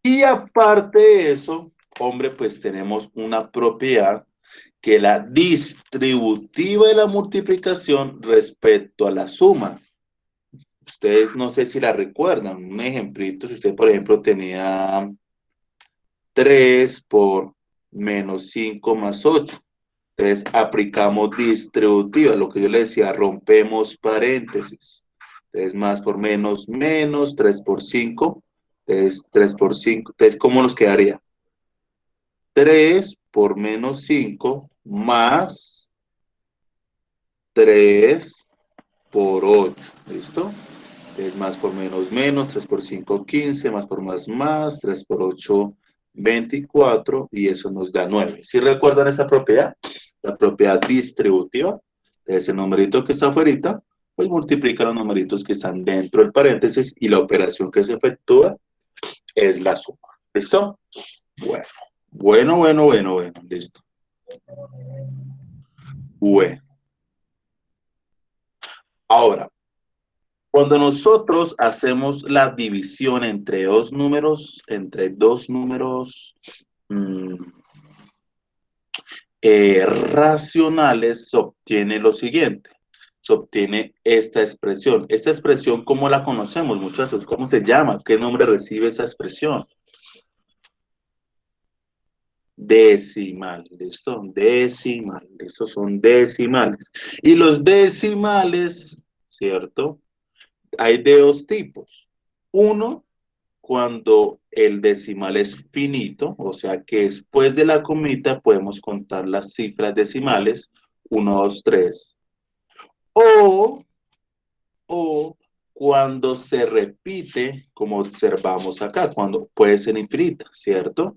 Y aparte de eso, hombre, pues tenemos una propiedad que es la distributiva de la multiplicación respecto a la suma. Ustedes no sé si la recuerdan. Un ejemplito, si usted, por ejemplo, tenía 3 por menos 5 más 8. Entonces, aplicamos distributiva, lo que yo le decía, rompemos paréntesis. Entonces, más por menos, menos, 3 por 5. Entonces, 3 por 5. Entonces, ¿cómo nos quedaría? 3 por menos 5 más 3 por 8. ¿Listo? Entonces, más por menos, menos, 3 por 5, 15, más por más, 3 por 8, 24, y eso nos da 9. ¿Sí recuerdan esa propiedad? La propiedad distributiva. Ese numerito que está afuera, pues multiplica los numeritos que están dentro del paréntesis y la operación que se efectúa es la suma. ¿Listo? Bueno, listo. Bueno, ahora, cuando nosotros hacemos la división entre dos números mm, racionales, se obtiene lo siguiente. Se obtiene esta expresión. Esta expresión, ¿cómo la conocemos, muchachos? ¿Cómo se llama? ¿Qué nombre recibe esa expresión? Decimal, ¿listo? Decimal, estos son decimales. Y los decimales, ¿cierto? Hay de dos tipos. Uno, cuando el decimal es finito, o sea que después de la comita podemos contar las cifras decimales, 1, 2, 3. O, o cuando se repite, como observamos acá, cuando puede ser infinita, ¿cierto?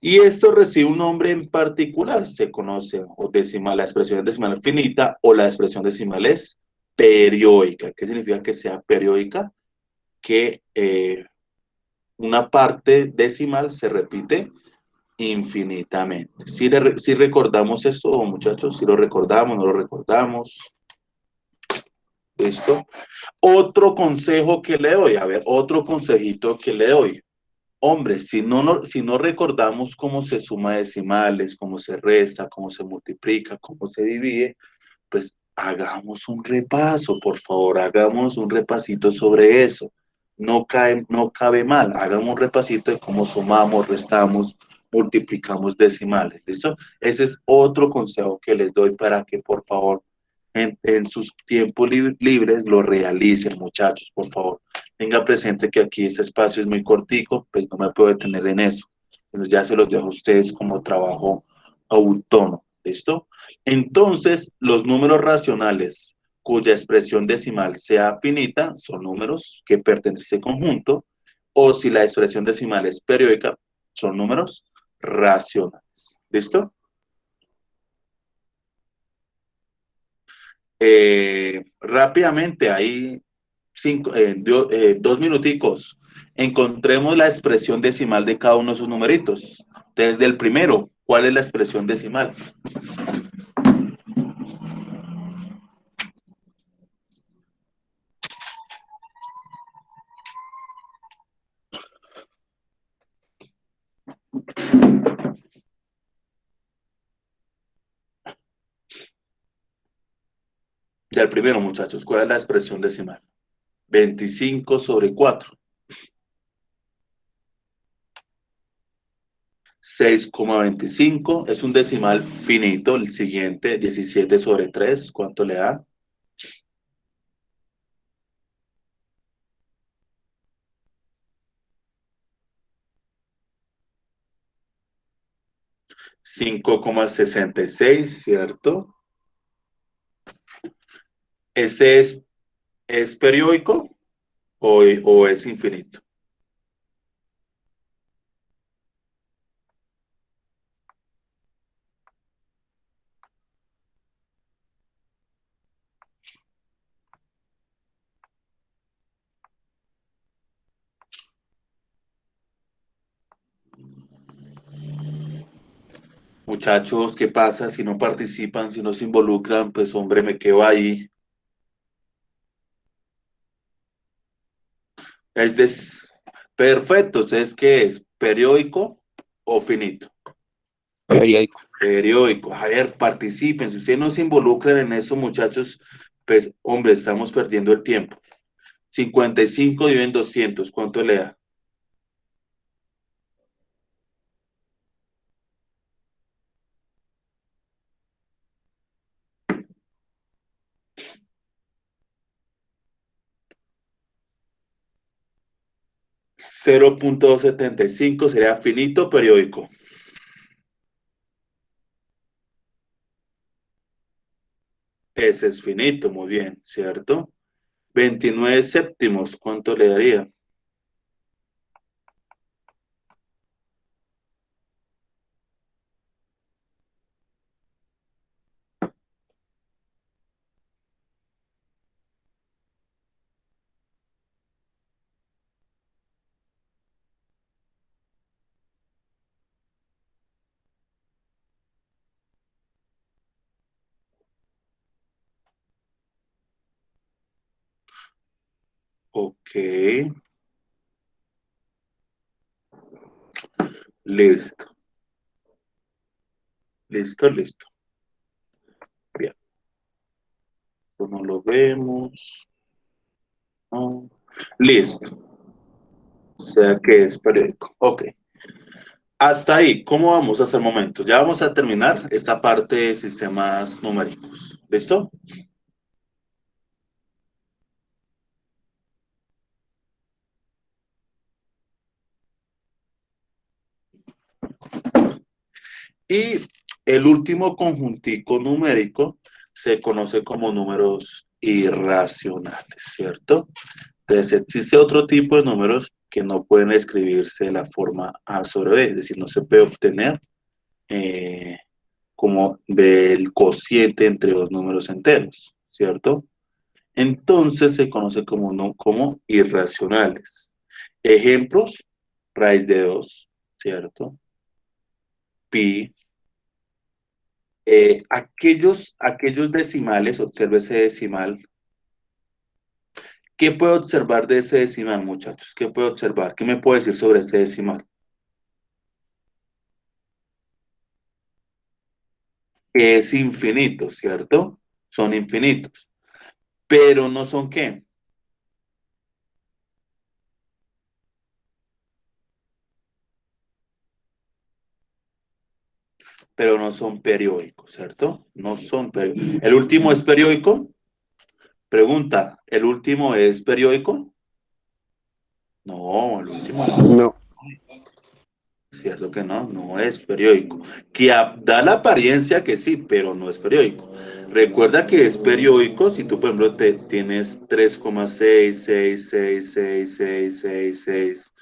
Y esto recibe un nombre en particular, se conoce o decimal, la expresión decimal finita o la expresión decimal es periódica. ¿Qué significa que sea periódica? Que una parte decimal se repite infinitamente. Si recordamos esto, muchachos, si lo recordamos, no lo recordamos. ¿Listo? Otro consejo que le doy, a ver, otro consejito que le doy. Hombre, si no recordamos cómo se suma decimales, cómo se resta, cómo se multiplica, cómo se divide, pues hagamos un repaso, por favor, hagamos un repasito sobre eso. No cabe mal, hagamos un repasito de cómo sumamos, restamos, multiplicamos decimales, ¿listo? Ese es otro consejo que les doy para que, por favor, en sus tiempos libres lo realicen, muchachos, por favor. Tenga presente que aquí este espacio es muy cortico, pues no me puedo detener en eso. Pero ya se los dejo a ustedes como trabajo autónomo, ¿listo? Entonces, los números racionales cuya expresión decimal sea finita son números que pertenecen a conjunto, o si la expresión decimal es periódica, son números racionales. ¿Listo? Rápidamente, ahí 2 minuticos. Encontremos la expresión decimal de cada uno de esos numeritos. Desde el primero, ¿cuál es la expresión decimal? Ya el primero, muchachos, ¿cuál es la expresión decimal? 25/4. 6,25 es un decimal finito. El siguiente, 17/3, ¿cuánto le da? 5,66, ¿cierto? ¿Ese es periódico o es infinito? Muchachos, ¿qué pasa si no participan, si no se involucran? Pues hombre, me quedo ahí. Es des... Perfecto, ¿ustedes qué es? ¿Periódico o finito?
Periódico.
Periódico. A ver, participen. Si ustedes no se involucran en eso, muchachos, pues hombre, estamos perdiendo el tiempo. 55 dividido en 200, ¿cuánto le da? 0,75 sería finito periódico. Ese es finito, muy bien, ¿cierto? 29 séptimos, ¿cuánto le daría? Ok, listo, listo, listo. Bien, esto no lo vemos. No. Listo, o sea que es periódico. Ok, hasta ahí, ¿cómo vamos hasta el momento? Ya vamos a terminar esta parte de sistemas numéricos. ¿Listo? Y el último conjuntico numérico se conoce como números irracionales, ¿cierto? Entonces existe otro tipo de números que no pueden escribirse de la forma A sobre B, es decir, no se puede obtener eh, como del cociente entre dos números enteros, ¿cierto? Entonces se conoce como, no, como irracionales. Ejemplos, raíz de 2, ¿cierto? Pi. Aquellos decimales, observe ese decimal. ¿Qué puedo observar de ese decimal, muchachos? ¿Qué puedo observar? ¿Qué me puede decir sobre este decimal? Que es infinito, ¿cierto? Son infinitos. Pero no son ¿qué? pero no son periódicos, ¿cierto? No son periódicos. ¿El último es periódico? Pregunta, ¿el último es periódico? No, el último no es.
No.
Cierto que no, no es periódico. Que da la apariencia que sí, pero no es periódico. Recuerda que es periódico si tú, por ejemplo, tienes 3,6666666.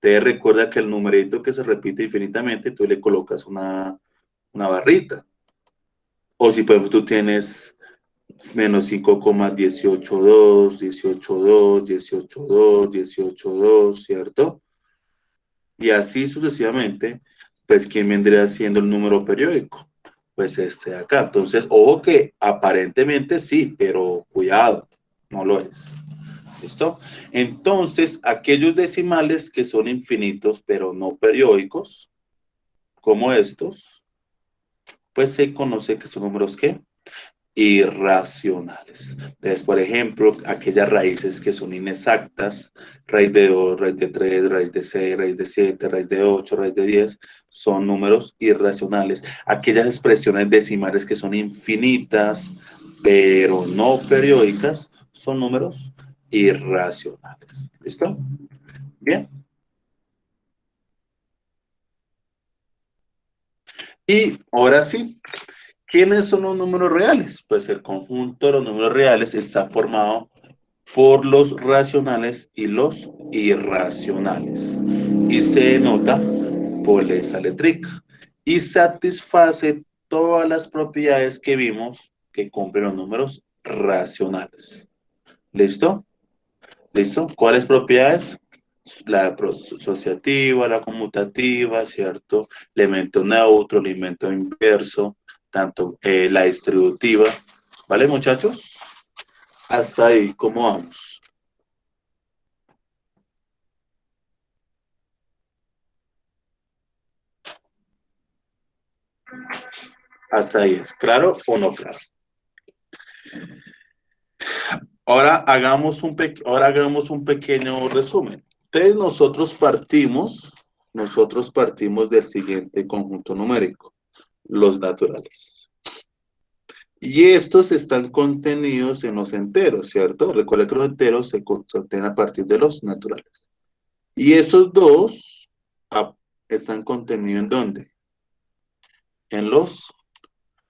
Te recuerda que el numerito que se repite infinitamente, tú le colocas una barrita. O si, por ejemplo, tú tienes menos 5,182, 182, 182, 182, ¿cierto? Y así sucesivamente, pues, ¿quién vendría siendo el número periódico? Pues este de acá. Entonces, ojo que aparentemente sí, pero cuidado, no lo es. ¿Listo? Entonces, aquellos decimales que son infinitos, pero no periódicos, como estos, pues se conoce que son números ¿qué? Irracionales. Entonces, por ejemplo, aquellas raíces que son inexactas, raíz de 2, raíz de 3, raíz de 6, raíz de 7, raíz de 8, raíz de 10, son números irracionales. Aquellas expresiones decimales que son infinitas, pero no periódicas, son números irracionales. ¿Listo? Bien. Y ahora sí, ¿quiénes son los números reales? Pues el conjunto de los números reales está formado por los racionales y los irracionales. Y se denota por esa letrica. Y satisface todas las propiedades que vimos que cumplen los números racionales. ¿Listo? ¿Listo? ¿Cuáles propiedades? La asociativa, la conmutativa, ¿cierto? Elemento neutro, elemento inverso, tanto la distributiva. ¿Vale, muchachos? Hasta ahí, ¿cómo vamos? Hasta ahí es, ¿claro o no claro? Ahora hagamos un pequeño resumen. Entonces nosotros partimos del siguiente conjunto numérico, los naturales. Y estos están contenidos en los enteros, ¿cierto? Recuerda que los enteros se contienen a partir de los naturales. Y esos dos están contenidos ¿en dónde? En los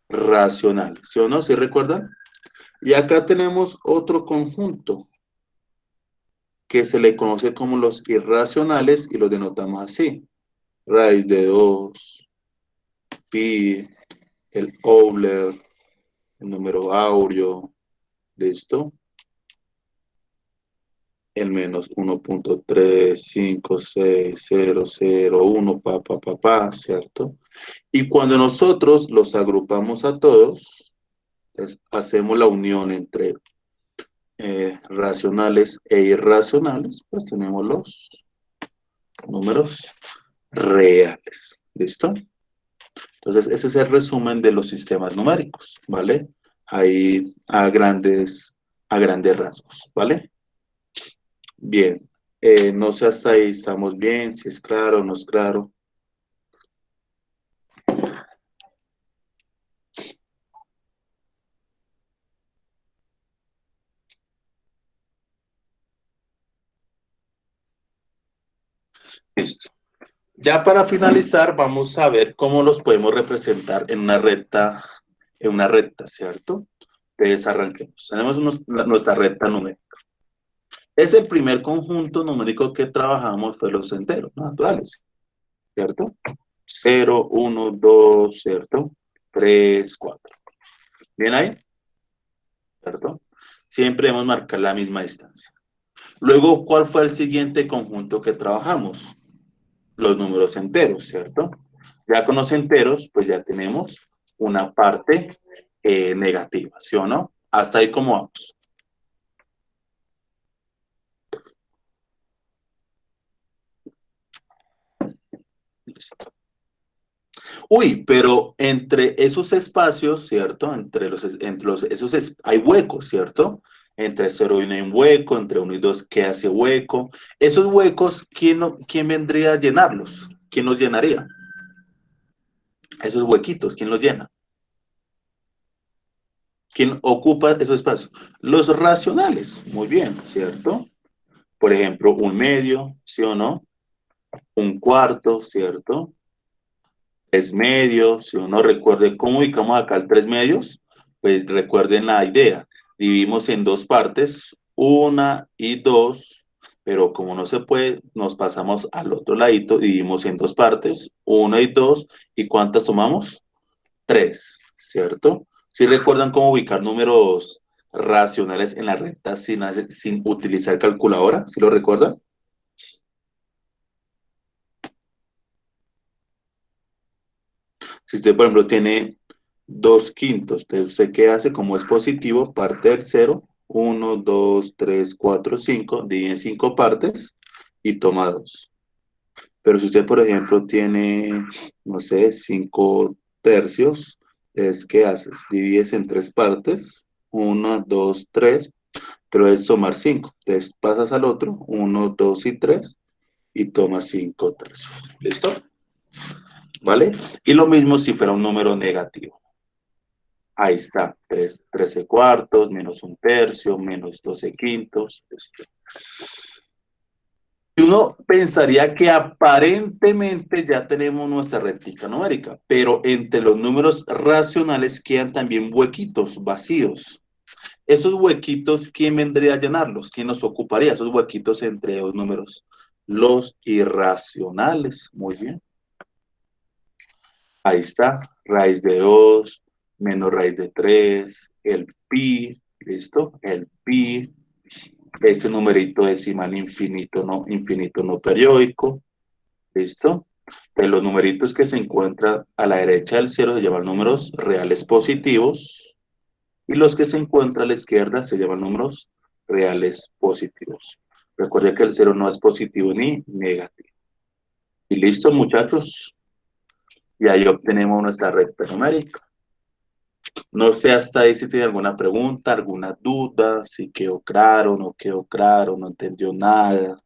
racionales, ¿sí o no? ¿Sí recuerdan? Y acá tenemos otro conjunto que se le conoce como los irracionales y los denotamos así. Raíz de 2, pi, el Euler, el número áureo, ¿listo? El menos 1.3560001, ¿cierto? Y cuando nosotros los agrupamos a todos, hacemos la unión entre racionales e irracionales, pues tenemos los números reales. ¿Listo? Entonces, ese es el resumen de los sistemas numéricos, ¿vale? Ahí a grandes rasgos, ¿vale? Bien. No sé hasta ahí, estamos bien, si es claro o no es claro. Listo. Ya para finalizar, vamos a ver cómo los podemos representar en una recta, ¿cierto? Entonces arranquemos. Tenemos nuestra recta numérica. Ese primer conjunto numérico que trabajamos fue los enteros naturales, ¿cierto? 0, 1, 2, ¿cierto? 3, 4. ¿Bien ahí? ¿Cierto? Siempre debemos marcar la misma distancia. Luego, ¿cuál fue el siguiente conjunto que trabajamos? Los números enteros, ¿cierto? Ya con los enteros, pues ya tenemos una parte negativa, ¿sí o no? Hasta ahí, ¿cómo vamos? Listo. Uy, pero entre esos espacios, ¿cierto? Hay huecos, ¿cierto? Entre 0 y 1 hay un hueco, entre 1 y 2, ¿qué hace hueco? Esos huecos, ¿quién vendría a llenarlos? ¿Quién los llenaría? Esos huequitos, ¿quién los llena? ¿Quién ocupa esos espacios? Los racionales, muy bien, ¿cierto? Por ejemplo, un medio, ¿sí o no? Un cuarto, ¿cierto? Tres medios, si uno recuerde cómo ubicamos acá el tres medios, pues recuerden la idea. Dividimos en dos partes, una y dos, pero como no se puede, nos pasamos al otro ladito, dividimos en dos partes, una y dos, ¿y cuántas tomamos? Tres, ¿cierto? Si recuerdan cómo ubicar números racionales en la recta sin utilizar calculadora, ¿sí lo recuerdan? Si usted, por ejemplo, tiene 2/5, entonces usted qué hace, como es positivo, parte del cero, 1, 2, 3, 4, 5, divide en 5 partes y toma 2. Pero si usted, por ejemplo, tiene, no sé, 5/3, entonces, ¿qué haces? Divides en 3 partes, 1, 2, 3, pero es tomar 5. Entonces pasas al otro, 1, 2 y 3, y tomas 5/3. ¿Listo? ¿Vale? Y lo mismo si fuera un número negativo. Ahí está, 13/4, menos 1/3, menos 12/5. Y uno pensaría que aparentemente ya tenemos nuestra rectica numérica, pero entre los números racionales quedan también huequitos vacíos. Esos huequitos, ¿quién vendría a llenarlos? ¿Quién nos ocuparía esos huequitos entre los números? Los irracionales. Muy bien. Ahí está, raíz de 2 menos raíz de 3, el pi, ¿listo? El pi, ese numerito decimal infinito no periódico, ¿listo? De los numeritos que se encuentran a la derecha del cero se llaman números reales positivos y los que se encuentran a la izquierda se llaman números reales positivos. Recuerden que el cero no es positivo ni negativo. Y listo, muchachos. Y ahí obtenemos nuestra recta numérica. No sé hasta ahí si tiene alguna pregunta, alguna duda, si quedó claro, no entendió nada,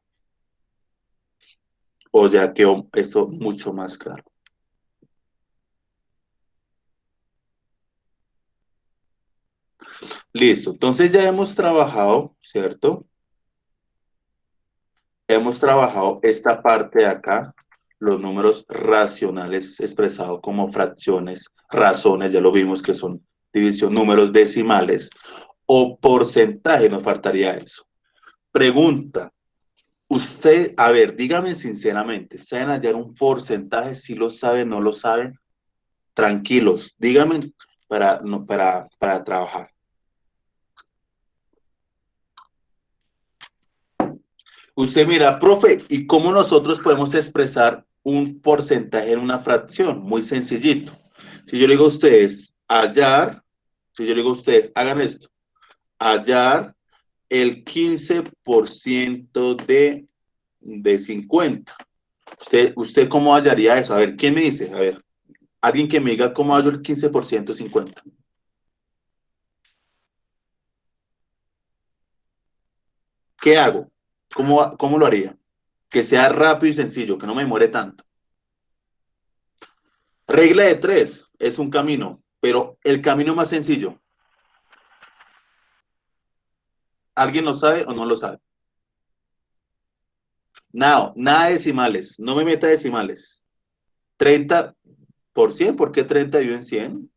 o ya quedó esto mucho más claro. Listo, entonces ya hemos trabajado, ¿cierto? Hemos trabajado esta parte de acá, los números racionales expresados como fracciones, razones, ya lo vimos que son división, números decimales, o porcentaje, nos faltaría eso. Pregunta. Usted, a ver, dígame sinceramente, ¿saben hallar un porcentaje? Si lo saben, no lo saben. Tranquilos, dígame para, no, para trabajar. Usted mira, profe, ¿y cómo nosotros podemos expresar un porcentaje en una fracción? Muy sencillito. Si yo le digo a ustedes hallar, si yo le digo a ustedes, hagan esto, hallar el 15% de 50. ¿Usted cómo hallaría eso? A ver, ¿quién me dice? A ver. Alguien que me diga cómo hallo el 15% 50. ¿Qué hago? ¿Cómo lo haría? Que sea rápido y sencillo, que no me demore tanto. Regla de tres es un camino, pero el camino más sencillo, ¿alguien lo sabe o no lo sabe? Nada de decimales, no me meta decimales. 30%, ¿por qué 30 dividido en 100?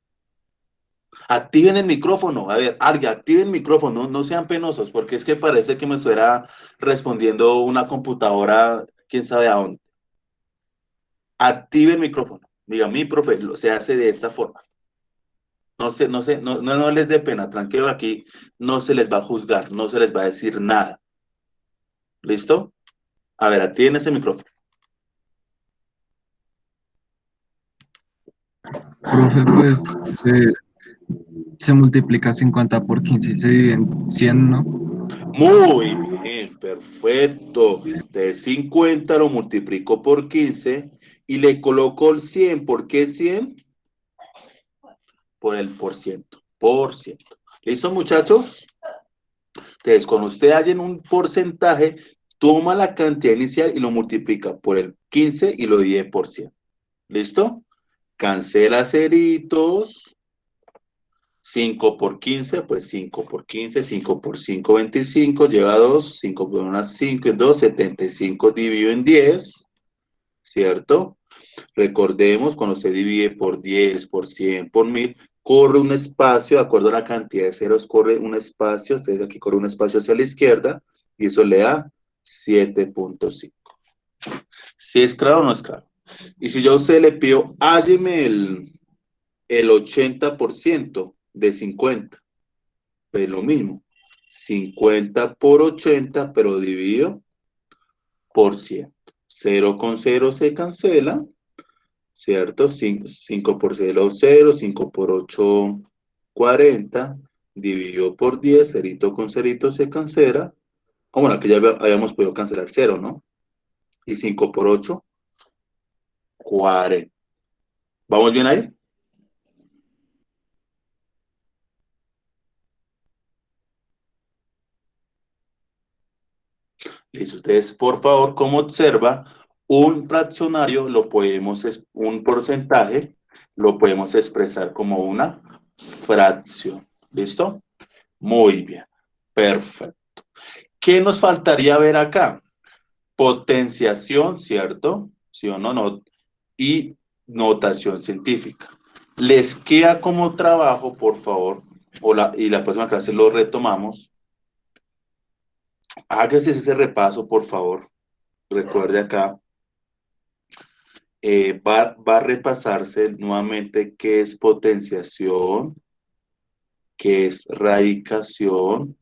Activen el micrófono, a ver, alguien, activen el micrófono, no sean penosos, porque es que parece que me estuviera respondiendo una computadora, quién sabe a dónde. Active el micrófono. Diga, mi profe, se hace de esta forma. No les dé pena, tranquilo, aquí no se les va a juzgar, no se les va a decir nada. ¿Listo? A ver, activen ese micrófono.
Profe, pues se multiplica 50 por 15 y se divide en 100, ¿no?
Muy bien, perfecto. De 50 lo multiplico por 15 y le coloco el 100. ¿Por qué 100? Por el por ciento. Por ciento. ¿Listo, muchachos? Entonces, cuando usted hallen un porcentaje, toma la cantidad inicial y lo multiplica por el 15 y lo divide por 100. ¿Listo? Cancela ceritos. 5 por 15, pues 5 por 15, 5 por 5, 25, lleva 2, 5 por 1, 5 y 2, 75 dividido en 10, ¿cierto? Recordemos, cuando se divide por 10, por 100, por 1000, corre un espacio, de acuerdo a la cantidad de ceros, corre un espacio, ustedes aquí corre un espacio hacia la izquierda, y eso le da 7.5. ¿Si es claro o no es claro? Y si yo a usted le pido, hálleme el 80% de 50, pues lo mismo, 50 por 80, pero dividido por 100. 0 con 0 se cancela, ¿cierto? 5 por 0, 0, 5 por 8, 40, dividido por 10, cerito con cerito se cancela. Bueno, aquí ya habíamos podido cancelar 0, ¿no? Y 5 por 8, 40. ¿Vamos bien ahí? Listo. Ustedes, por favor, como observa, un fraccionario lo podemos, un porcentaje, lo podemos expresar como una fracción. ¿Listo? Muy bien. Perfecto. ¿Qué nos faltaría ver acá? Potenciación, ¿cierto? ¿Sí o no? No. Y notación científica. Les queda como trabajo, por favor, y la próxima clase lo retomamos. Hágase ese repaso, por favor. Recuerde acá. Va a repasarse nuevamente qué es potenciación, qué es radicación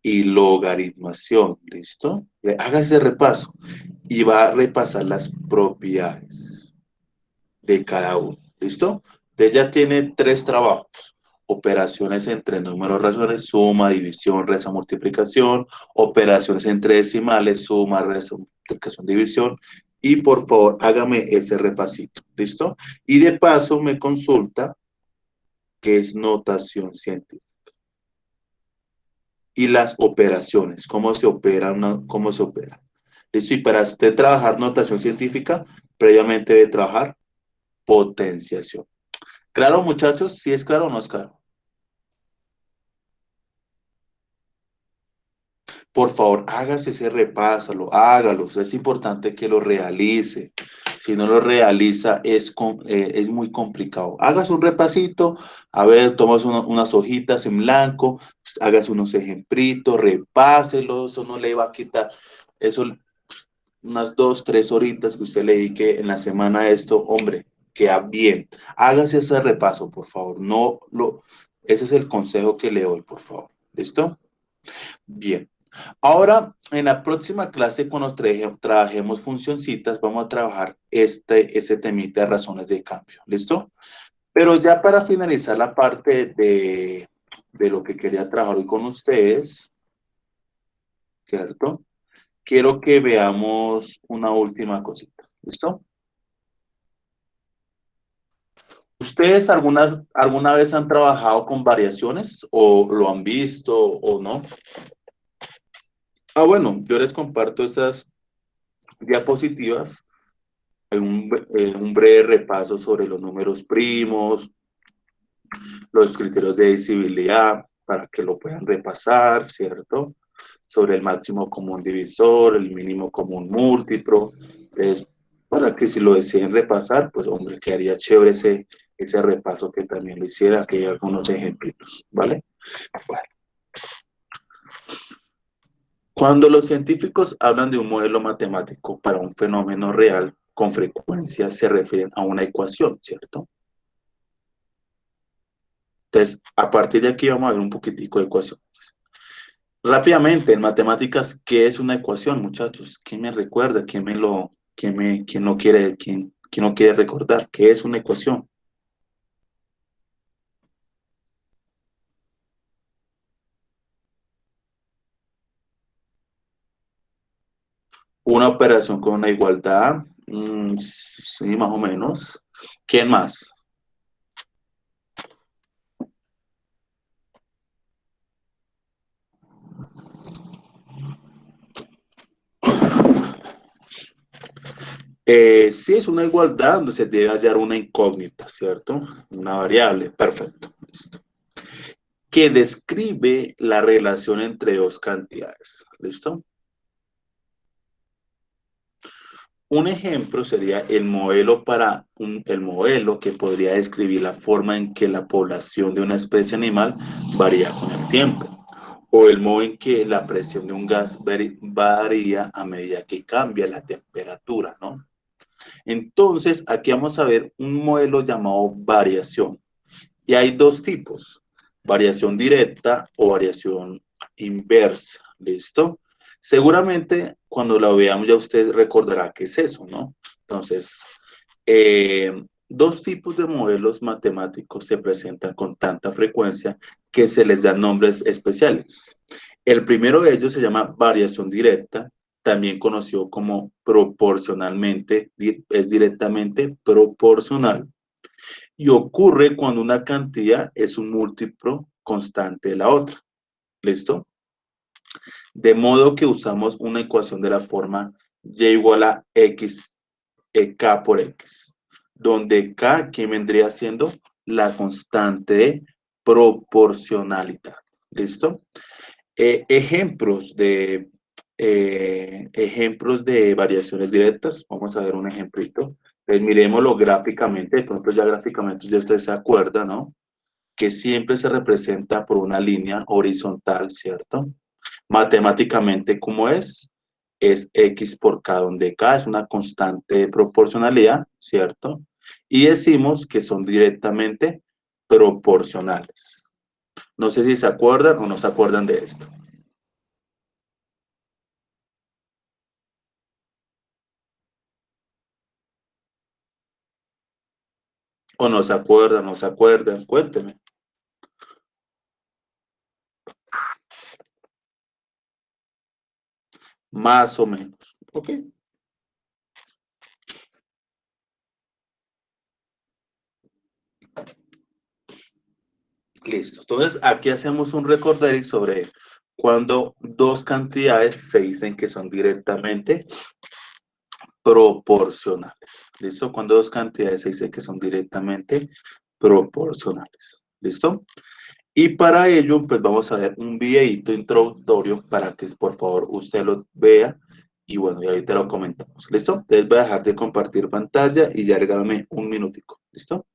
y logaritmación. ¿Listo? Haga ese repaso y va a repasar las propiedades de cada uno. ¿Listo? Usted ya tiene 3 trabajos. Operaciones entre números racionales, suma, división, resta, multiplicación. Operaciones entre decimales, suma, resta, multiplicación, división. Y por favor, hágame ese repasito. ¿Listo? Y de paso me consulta qué es notación científica. Y las operaciones, cómo se opera, cómo se opera. ¿Listo? Y para usted trabajar notación científica, previamente debe trabajar potenciación. ¿Claro, muchachos? ¿Sí es claro o no es claro? Por favor, hágase ese repásalo, hágalo. Es importante que lo realice. Si no lo realiza, es muy complicado. Hágase un repasito, a ver, tomas unas hojitas en blanco, hágase unos ejemplitos, repáselo, eso no le va a quitar. Eso, unas 2, 3 horitas que usted le dedique en la semana a esto, hombre, queda bien. Hágase ese repaso, por favor. Ese es el consejo que le doy, por favor. ¿Listo? Bien. Ahora, en la próxima clase, cuando trabajemos funcioncitas, vamos a trabajar ese temita de razones de cambio. ¿Listo? Pero ya para finalizar la parte de lo que quería trabajar hoy con ustedes, ¿cierto? Quiero que veamos una última cosita. ¿Listo? ¿Ustedes alguna vez han trabajado con variaciones o lo han visto o no? Bueno, yo les comparto esas diapositivas. Hay un breve repaso sobre los números primos, los criterios de divisibilidad, para que lo puedan repasar, ¿cierto? Sobre el máximo común divisor, el mínimo común múltiplo. Entonces, para que si lo deciden repasar, pues hombre, quedaría chévere ese repaso que también lo hiciera, que hay algunos ejemplitos, ¿vale? Bueno. Cuando los científicos hablan de un modelo matemático para un fenómeno real, con frecuencia se refieren a una ecuación, ¿cierto? Entonces, a partir de aquí vamos a ver un poquitico de ecuaciones. Rápidamente, en matemáticas, ¿qué es una ecuación, muchachos? ¿Quién me recuerda? ¿Quién no quiere recordar? ¿Qué es una ecuación? Una operación con una igualdad. Sí, más o menos. ¿Quién más? Si es una igualdad donde se debe hallar una incógnita, ¿cierto? Una variable, perfecto. Listo. Que describe la relación entre dos cantidades. ¿Listo? Un ejemplo sería el modelo que podría describir la forma en que la población de una especie animal varía con el tiempo, o el modo en que la presión de un gas varía a medida que cambia la temperatura, ¿no? Entonces, aquí vamos a ver un modelo llamado variación. Y hay dos tipos, variación directa o variación inversa, ¿listo? Seguramente cuando la veamos ya usted recordará qué es eso, ¿no? Entonces, dos tipos de modelos matemáticos se presentan con tanta frecuencia que se les dan nombres especiales. El primero de ellos se llama variación directa, también conocido como proporcionalmente, es directamente proporcional y ocurre cuando una cantidad es un múltiplo constante de la otra. ¿Listo? De modo que usamos una ecuación de la forma y igual a x, k por x, donde k aquí vendría siendo la constante de proporcionalidad. ¿Listo? Ejemplos de variaciones directas. Vamos a ver un ejemplito. Miremoslo gráficamente. De pronto ya gráficamente ya usted se acuerda, ¿no? Que siempre se representa por una línea horizontal, ¿cierto? Matemáticamente, ¿cómo es? Es x por k, donde k es una constante de proporcionalidad, ¿cierto? Y decimos que son directamente proporcionales. No sé si se acuerdan o no se acuerdan de esto. O no se acuerdan, no se acuerdan, cuénteme. Más o menos. Ok. Listo. Entonces, aquí hacemos un recordatorio sobre cuando dos cantidades se dicen que son directamente proporcionales. ¿Listo? Cuando dos cantidades se dice que son directamente proporcionales. ¿Listo? Y para ello, pues vamos a ver un videito introductorio para que por favor usted lo vea y bueno, y ahorita lo comentamos. ¿Listo? Entonces voy a dejar de compartir pantalla y ya regálame un minutico. ¿Listo?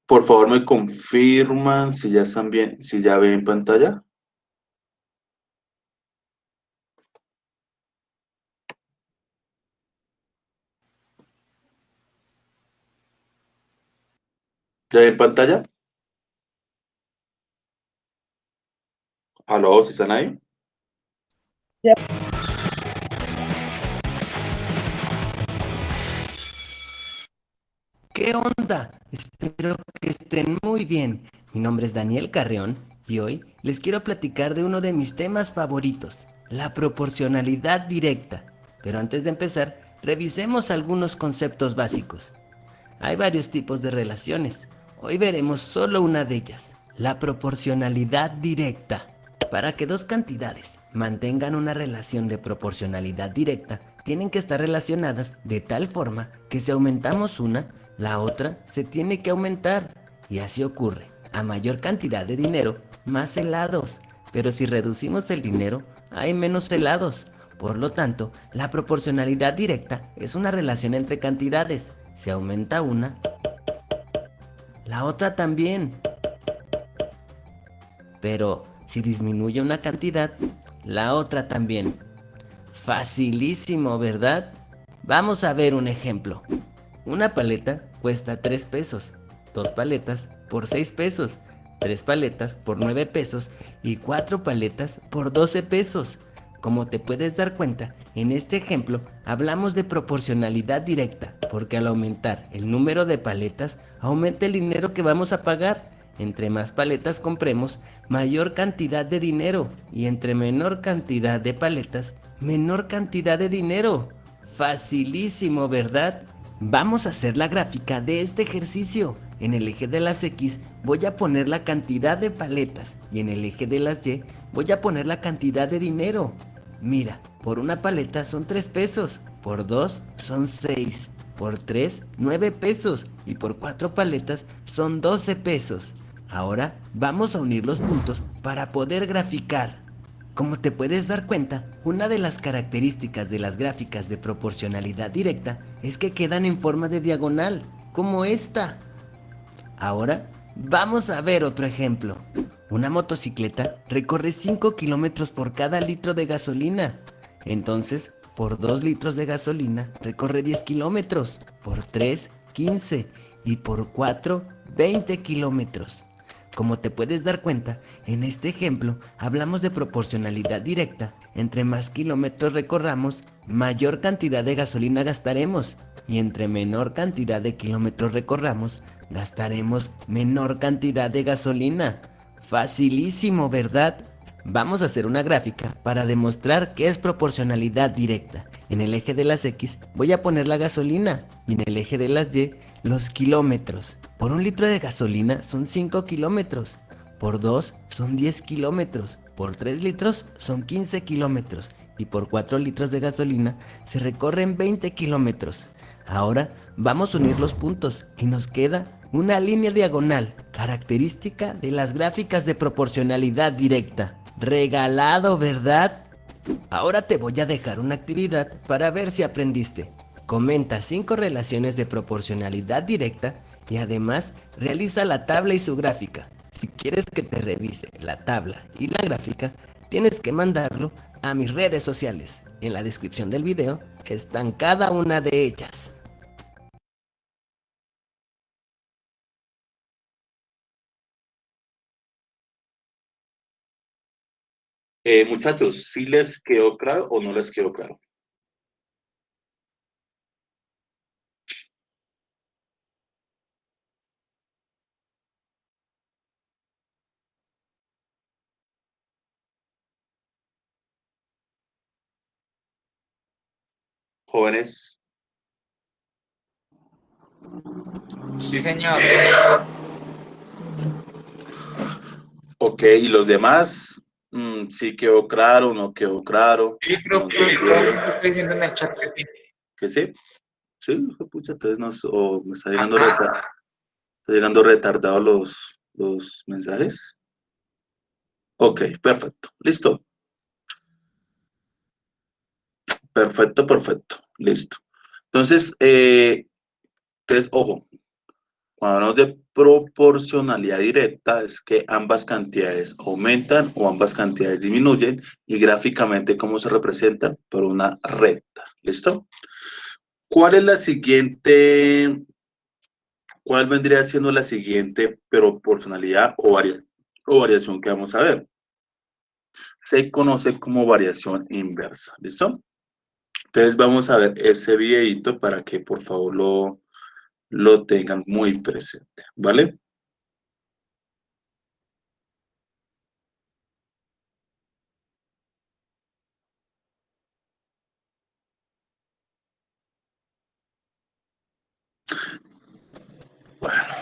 Por favor, me confirman si ya están bien, si ya ven pantalla. ¿Ya ven pantalla? ¿Aló? ¿Si están ahí?
¿Qué onda? Espero que estén muy bien. Mi nombre es Daniel Carreón y hoy les quiero platicar de uno de mis temas favoritos, la proporcionalidad directa. Pero antes de empezar, revisemos algunos conceptos básicos. Hay varios tipos de relaciones. Hoy veremos solo una de ellas, la proporcionalidad directa. Para que dos cantidades mantengan una relación de proporcionalidad directa, tienen que estar relacionadas de tal forma que si aumentamos una, la otra se tiene que aumentar. Y así ocurre. A mayor cantidad de dinero, más helados. Pero si reducimos el dinero, hay menos helados. Por lo tanto, la proporcionalidad directa es una relación entre cantidades. Si aumenta una, la otra también. Pero si disminuye una cantidad, la otra también. Facilísimo, ¿verdad? Vamos a ver un ejemplo. Una paleta cuesta 3 pesos, 2 paletas por 6 pesos, 3 paletas por 9 pesos y 4 paletas por 12 pesos. Como te puedes dar cuenta, en este ejemplo hablamos de proporcionalidad directa, porque al aumentar el número de paletas, aumenta el dinero que vamos a pagar. Entre más paletas compremos, mayor cantidad de dinero, y entre menor cantidad de paletas, menor cantidad de dinero. Facilísimo, ¿verdad? Vamos a hacer la gráfica de este ejercicio. En el eje de las X voy a poner la cantidad de paletas y en el eje de las Y voy a poner la cantidad de dinero. Mira, por una paleta son 3 pesos, por 2 son 6, por 3 9 pesos y por 4 paletas son 12 pesos. Ahora vamos a unir los puntos para poder graficar. Como te puedes dar cuenta, una de las características de las gráficas de proporcionalidad directa es que quedan en forma de diagonal, como esta. Ahora vamos a ver otro ejemplo. Una motocicleta recorre 5 kilómetros por cada litro de gasolina. Entonces, por 2 litros de gasolina recorre 10 kilómetros, por 3, 15 y por 4, 20 kilómetros. Como te puedes dar cuenta, en este ejemplo hablamos de proporcionalidad directa. Entre más kilómetros recorramos, mayor cantidad de gasolina gastaremos. Y entre menor cantidad de kilómetros recorramos, gastaremos menor cantidad de gasolina. Facilísimo, ¿verdad? Vamos a hacer una gráfica para demostrar que es proporcionalidad directa. En el eje de las X voy a poner la gasolina y en el eje de las Y los kilómetros. Por un litro de gasolina son 5 kilómetros, por 2 son 10 kilómetros, por 3 litros son 15 kilómetros y por 4 litros de gasolina se recorren 20 kilómetros. Ahora vamos a unir los puntos y nos queda una línea diagonal, característica de las gráficas de proporcionalidad directa. Regalado, ¿verdad? Ahora te voy a dejar una actividad para ver si aprendiste. Comenta 5 relaciones de proporcionalidad directa y además realiza la tabla y su gráfica. Si quieres que te revise la tabla y la gráfica, tienes que mandarlo a mis redes sociales. En la descripción del video están cada una de ellas.
Muchachos, ¿sí les quedó claro o no les quedó claro? Jóvenes,
Sí, señor.
ok, ¿y los demás? ¿Sí quedó claro, no quedó claro?
Sí,
¿No
creo que todo el
entendieron?
mundo está diciendo en el chat que sí.
¿Que sí? Sí, hijo de pucha, entonces o me
Ajá.
está llegando retardado los mensajes. Ok, perfecto, listo. Perfecto, perfecto, listo. Entonces, ojo, cuando hablamos de proporcionalidad directa, es que ambas cantidades aumentan o ambas cantidades disminuyen y gráficamente, ¿cómo se representa? Por una recta, ¿listo? ¿Cuál es la siguiente, cuál vendría siendo la siguiente proporcionalidad o variación que vamos a ver? Se conoce como variación inversa, ¿listo? Entonces vamos a ver ese videito para que por favor lo tengan muy presente, ¿vale? Bueno,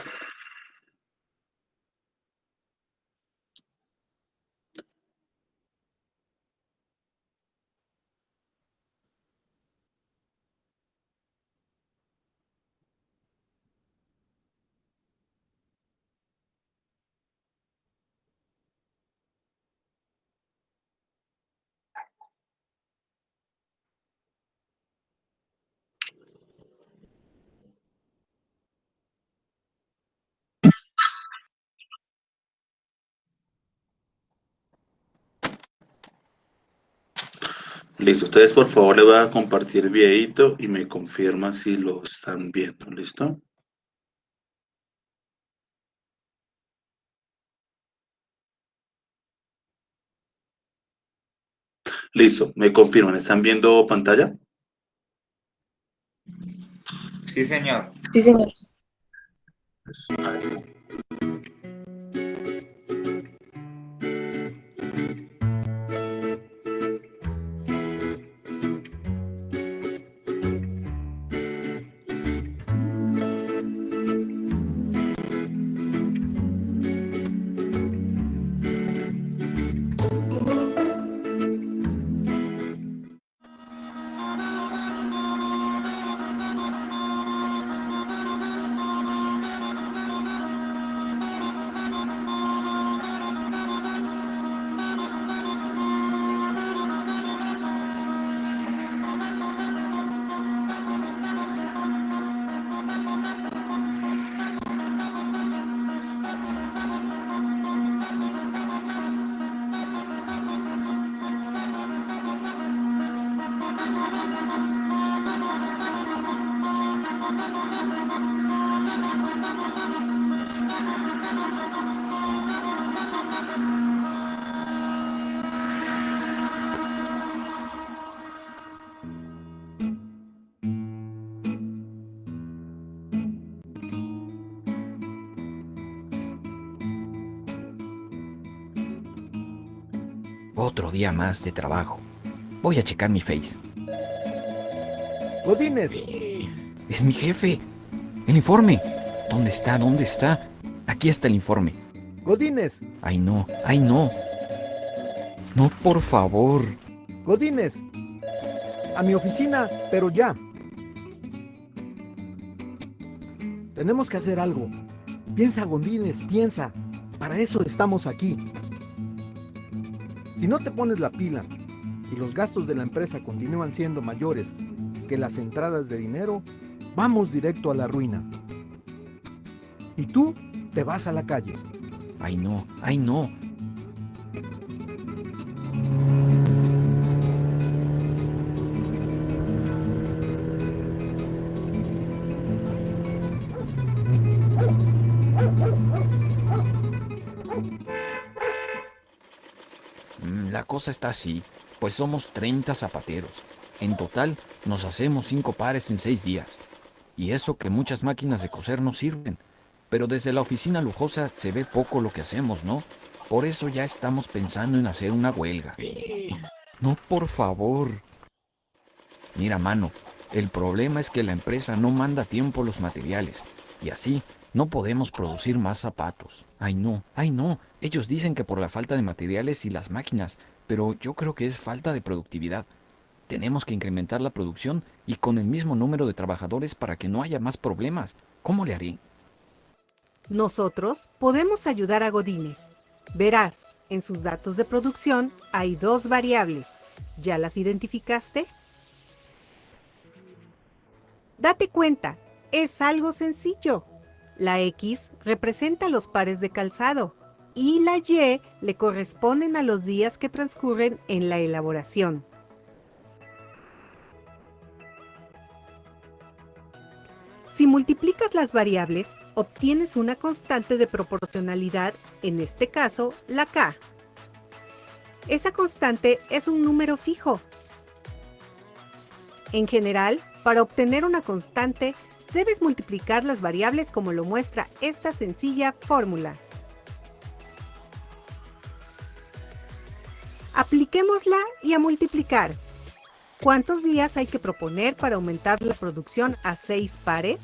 Listo, ustedes por favor le voy a compartir el videito y me confirman si lo están viendo, ¿listo? Listo, me confirman, ¿están viendo pantalla?
Sí, señor.
Sí, señor.
Pues, ahí.
Otro día más de trabajo. Voy a checar mi Face.
Godínez,
Es mi jefe. El informe. ¿Dónde está? ¿Dónde está? Aquí está el informe.
Godínez,
Ay, no. Ay, no. No, por favor.
Godínez. A mi oficina, pero ya. Tenemos que hacer algo. Piensa, Godínez, piensa. Para eso estamos aquí. Si no te pones la pila y los gastos de la empresa continúan siendo mayores que las entradas de dinero, vamos directo a la ruina. Y tú te vas a la calle.
Ay, no. Ay, no. La cosa está así, pues somos 30 zapateros. En total nos hacemos 5 pares en 6 días. Y eso que muchas máquinas de coser no sirven. Pero desde la oficina lujosa se ve poco lo que hacemos, ¿no? Por eso ya estamos pensando en hacer una huelga. No, por favor. Mira, mano, el problema es que la empresa no manda a tiempo los materiales. Y así no podemos producir más zapatos. Ay, no, ay, no. Ellos dicen que por la falta de materiales y las máquinas, pero yo creo que es falta de productividad. Tenemos que incrementar la producción y con el mismo número de trabajadores para que no haya más problemas. ¿Cómo le haré?
Nosotros podemos ayudar a Godínez. Verás, en sus datos de producción hay 2 variables. ¿Ya las identificaste? Date cuenta, es algo sencillo. La X representa los pares de calzado y la Y le corresponden a los días que transcurren en la elaboración. Si multiplicas las variables, obtienes una constante de proporcionalidad, en este caso, la K. Esa constante es un número fijo. En general, para obtener una constante, debes multiplicar las variables como lo muestra esta sencilla fórmula. Apliquémosla y a multiplicar. ¿Cuántos días hay que proponer para aumentar la producción a 6 pares?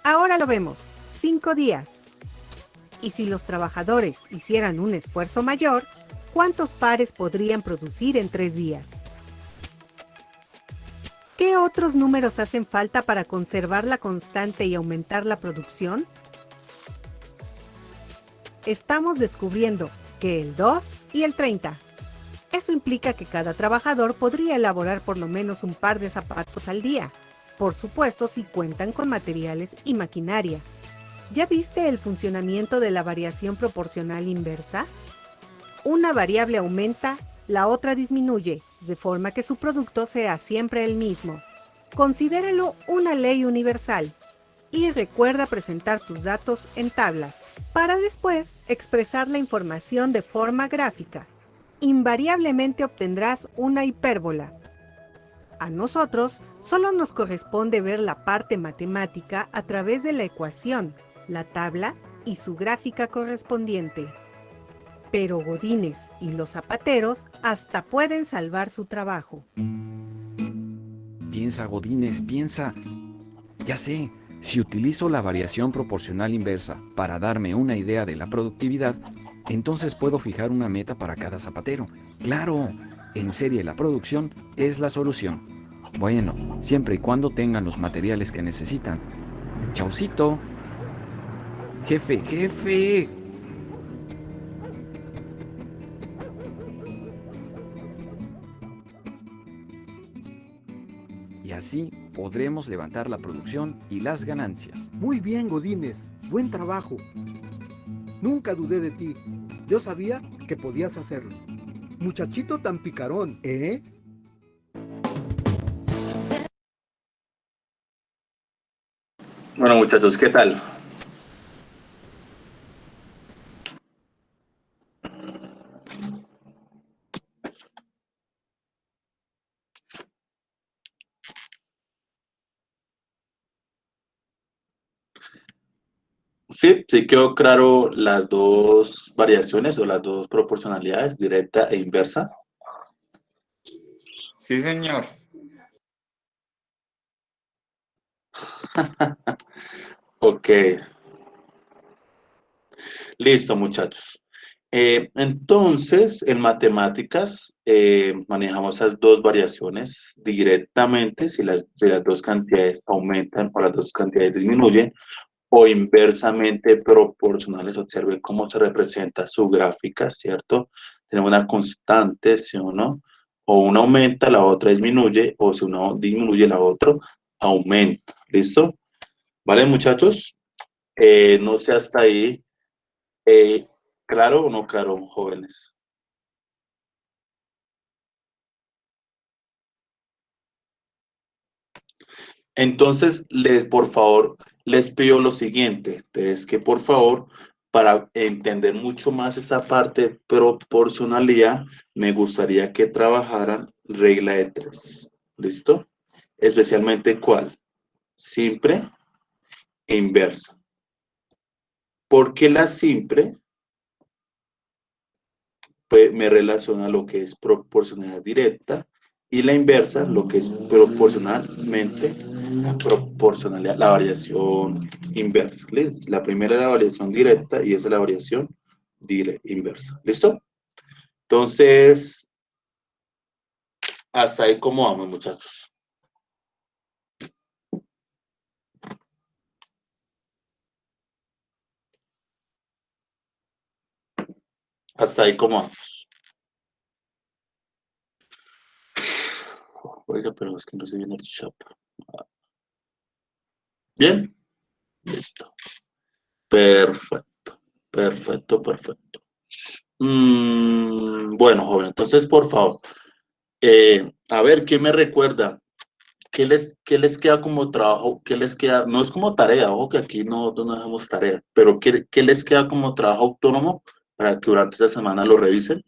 Ahora lo vemos, 5 días. Y si los trabajadores hicieran un esfuerzo mayor, ¿cuántos pares podrían producir en 3 días? ¿Qué otros números hacen falta para conservar la constante y aumentar la producción? Estamos descubriendo que el 2 y el 30. Eso implica que cada trabajador podría elaborar por lo menos un par de zapatos al día. Por supuesto, si cuentan con materiales y maquinaria. ¿Ya viste el funcionamiento de la variación proporcional inversa? Una variable aumenta, la otra disminuye, de forma que su producto sea siempre el mismo. Considéralo una ley universal y recuerda presentar tus datos en tablas, para después expresar la información de forma gráfica. Invariablemente obtendrás una hipérbola. A nosotros solo nos corresponde ver la parte matemática a través de la ecuación, la tabla y su gráfica correspondiente. Pero godines y los zapateros hasta pueden salvar su trabajo.
Piensa, Godínez, piensa. Ya sé, si utilizo la variación proporcional inversa para darme una idea de la productividad, entonces puedo fijar una meta para cada zapatero. ¡Claro! En serie la producción es la solución. Bueno, siempre y cuando tengan los materiales que necesitan. ¡Chaucito! ¡Jefe, jefe! Y así podremos levantar la producción y las ganancias.
Muy bien, Godínez. Buen trabajo. Nunca dudé de ti. Yo sabía que podías hacerlo. Muchachito tan picarón, ¿eh?
Bueno, muchachos, ¿qué tal? Sí, sí quedó claro las dos variaciones o las dos proporcionalidades, directa e inversa.
Sí, señor.
Ok, listo, muchachos. Entonces, en matemáticas manejamos esas dos variaciones directamente, si las dos cantidades aumentan o las dos cantidades disminuyen, o inversamente proporcionales. Observe cómo se representa su gráfica, ¿cierto? Tenemos una constante, ¿sí o no? O una aumenta, la otra disminuye, o si una disminuye, la otra aumenta. ¿Listo? ¿Vale, muchachos? No sé hasta ahí. Eh, ¿Claro o no claro, jóvenes? Entonces, por favor, les pido lo siguiente, es que por favor, para entender mucho más esta parte de proporcionalidad, me gustaría que trabajaran regla de tres. ¿Listo? Especialmente ¿cuál? Simple e inversa. Porque la simple pues, me relaciona lo que es proporcionalidad directa y la inversa, lo que es proporcionalmente la proporcionalidad, la variación inversa. ¿Listo? La primera es la variación directa y esa es la variación inversa. ¿Listo? Entonces, hasta ahí cómo vamos, muchachos. Hasta ahí cómo vamos. Oiga, pero es que no se viene el chat. Bien, listo. Perfecto, perfecto, perfecto. Bueno, joven, entonces, por favor, a ver, ¿quién me recuerda? ¿Qué les queda como trabajo? ¿Qué les queda? No es como tarea, ojo que aquí no dejamos tarea, pero ¿qué les queda como trabajo autónomo para que durante esta semana lo revisen?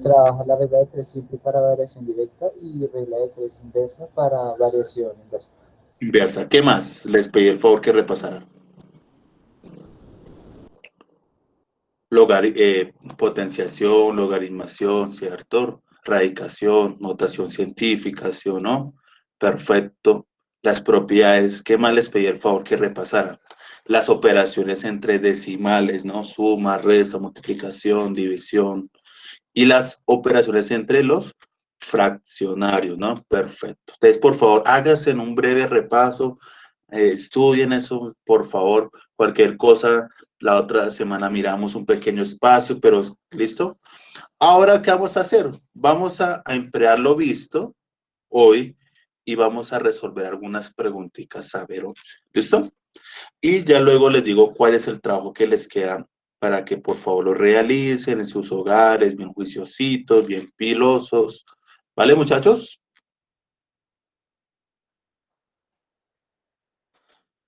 Trabajar la regla de tres simple para variación directa y regla de tres inversa para variación inversa.
Inversa. ¿Qué más? Les pedí el favor que repasaran. Potenciación, logaritmación, ¿cierto? Radicación, notación científica, ¿sí o no? Perfecto. Las propiedades, ¿qué más les pedí el favor que repasaran? Las operaciones entre decimales, ¿no? Suma, resta, multiplicación, división. Y las operaciones entre los fraccionarios, ¿no? Perfecto. Entonces, por favor, háganse en un breve repaso, estudien eso, por favor. Cualquier cosa, la otra semana miramos un pequeño espacio, pero ¿listo? Ahora, ¿qué vamos a hacer? Vamos a emplear lo visto hoy y vamos a resolver algunas preguntitas a ver, ¿listo? Y ya luego les digo cuál es el trabajo que les queda para que por favor lo realicen en sus hogares, bien juiciositos, bien pilosos. ¿Vale, muchachos?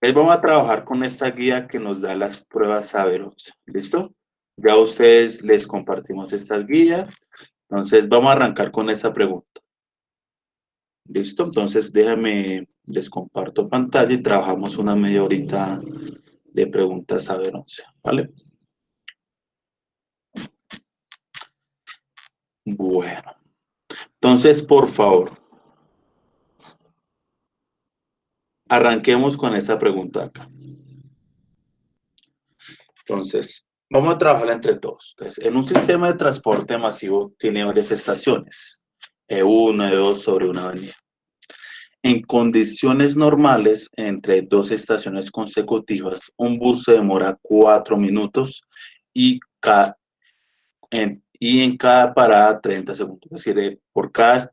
Hoy vamos a trabajar con esta guía que nos da las pruebas Saber 11. ¿Listo? Ya a ustedes les compartimos estas guías. Entonces, vamos a arrancar con esta pregunta. ¿Listo? Entonces, déjame, les comparto pantalla y trabajamos una media horita de preguntas Saber 11. ¿Vale? Bueno. Entonces, por favor, arranquemos con esta pregunta acá. Entonces, vamos a trabajar entre todos. Entonces, en un sistema de transporte masivo tiene varias estaciones, E1, E2 sobre una avenida. En condiciones normales, entre dos estaciones consecutivas, un bus se demora 4 minutos y, en cada parada 30 segundos. Es decir,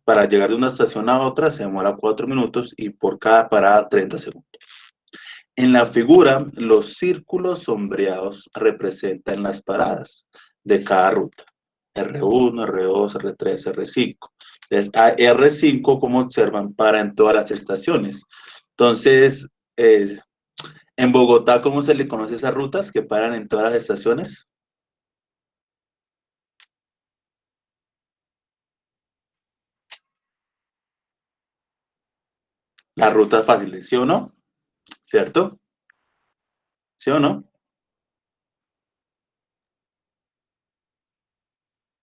para llegar de una estación a otra se demora 4 minutos y por cada parada 30 segundos. En la figura, los círculos sombreados representan las paradas de cada ruta. R1, R2, R3, R5. Entonces, a R5, como observan, para en todas las estaciones. Entonces, en Bogotá, ¿cómo se le conoce esas rutas que paran en todas las estaciones? Las rutas fáciles, ¿sí o no? ¿Cierto? ¿Sí o no?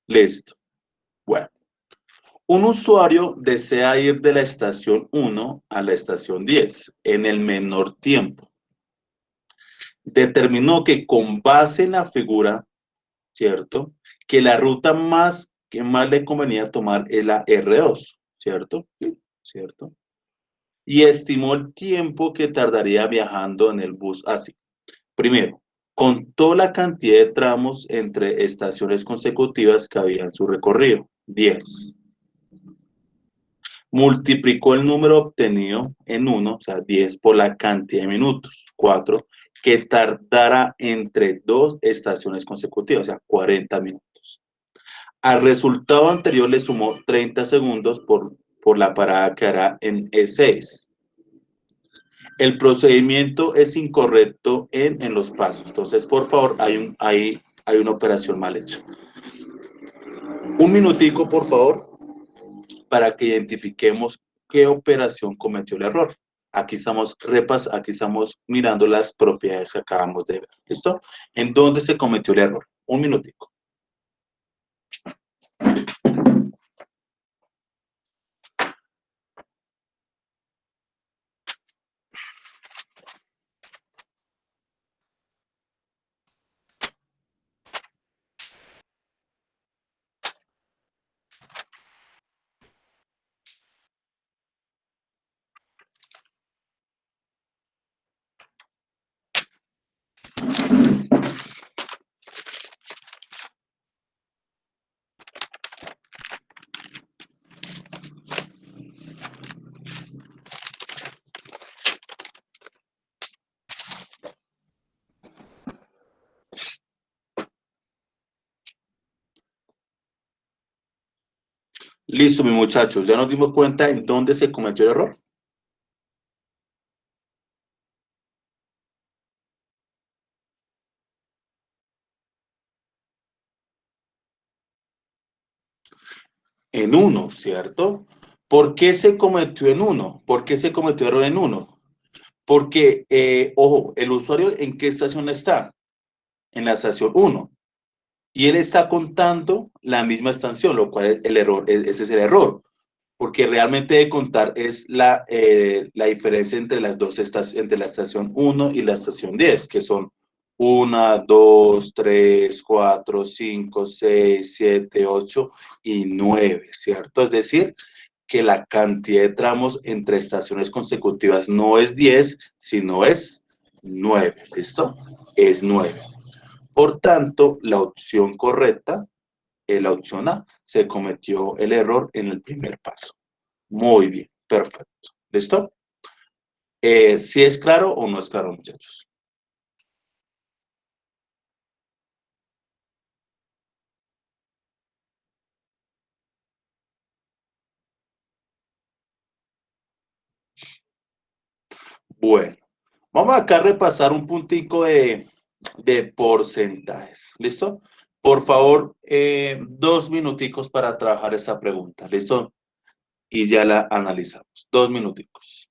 Listo. Bueno. Un usuario desea ir de la estación 1 a la estación 10 en el menor tiempo. Determinó que con base en la figura, ¿cierto? Que la ruta que más le convenía tomar es la R2, ¿cierto? ¿Cierto? Y estimó el tiempo que tardaría viajando en el bus así. Primero, contó la cantidad de tramos entre estaciones consecutivas que había en su recorrido, 10. Multiplicó el número obtenido en 1, o sea, 10, por la cantidad de minutos, 4, que tardara entre dos estaciones consecutivas, o sea, 40 minutos. Al resultado anterior le sumó 30 segundos por la parada que hará en E6. El procedimiento es incorrecto en los pasos. Entonces, por favor, hay una operación mal hecha. Un minutico, por favor, para que identifiquemos qué operación cometió el error. Aquí estamos mirando las propiedades que acabamos de ver. ¿Listo? ¿En dónde se cometió el error? Un minutico. Listo, mis muchachos. ¿Ya nos dimos cuenta en dónde se cometió el error? En 1, ¿cierto? ¿Por qué se cometió en 1? ¿Por qué se cometió error en 1? Porque, ojo, el usuario ¿en qué estación está? En la estación 1. Y él está contando la misma estación, lo cual es el error, ese es el error. Porque realmente de contar es la diferencia entre las dos entre la estación 1 y la estación 10, que son 1, 2, 3, 4, 5, 6, 7, 8 y 9, ¿cierto? Es decir, que la cantidad de tramos entre estaciones consecutivas no es 10, sino es 9, ¿listo? Es 9. Por tanto, la opción correcta, la opción A, se cometió el error en el primer paso. Muy bien, perfecto. ¿Listo? ¿Sí es claro o no es claro, muchachos? Bueno, vamos acá a repasar un puntico de porcentajes. ¿Listo? Por favor, 2 minuticos para trabajar esa pregunta. ¿Listo? Y ya la analizamos. 2 minuticos.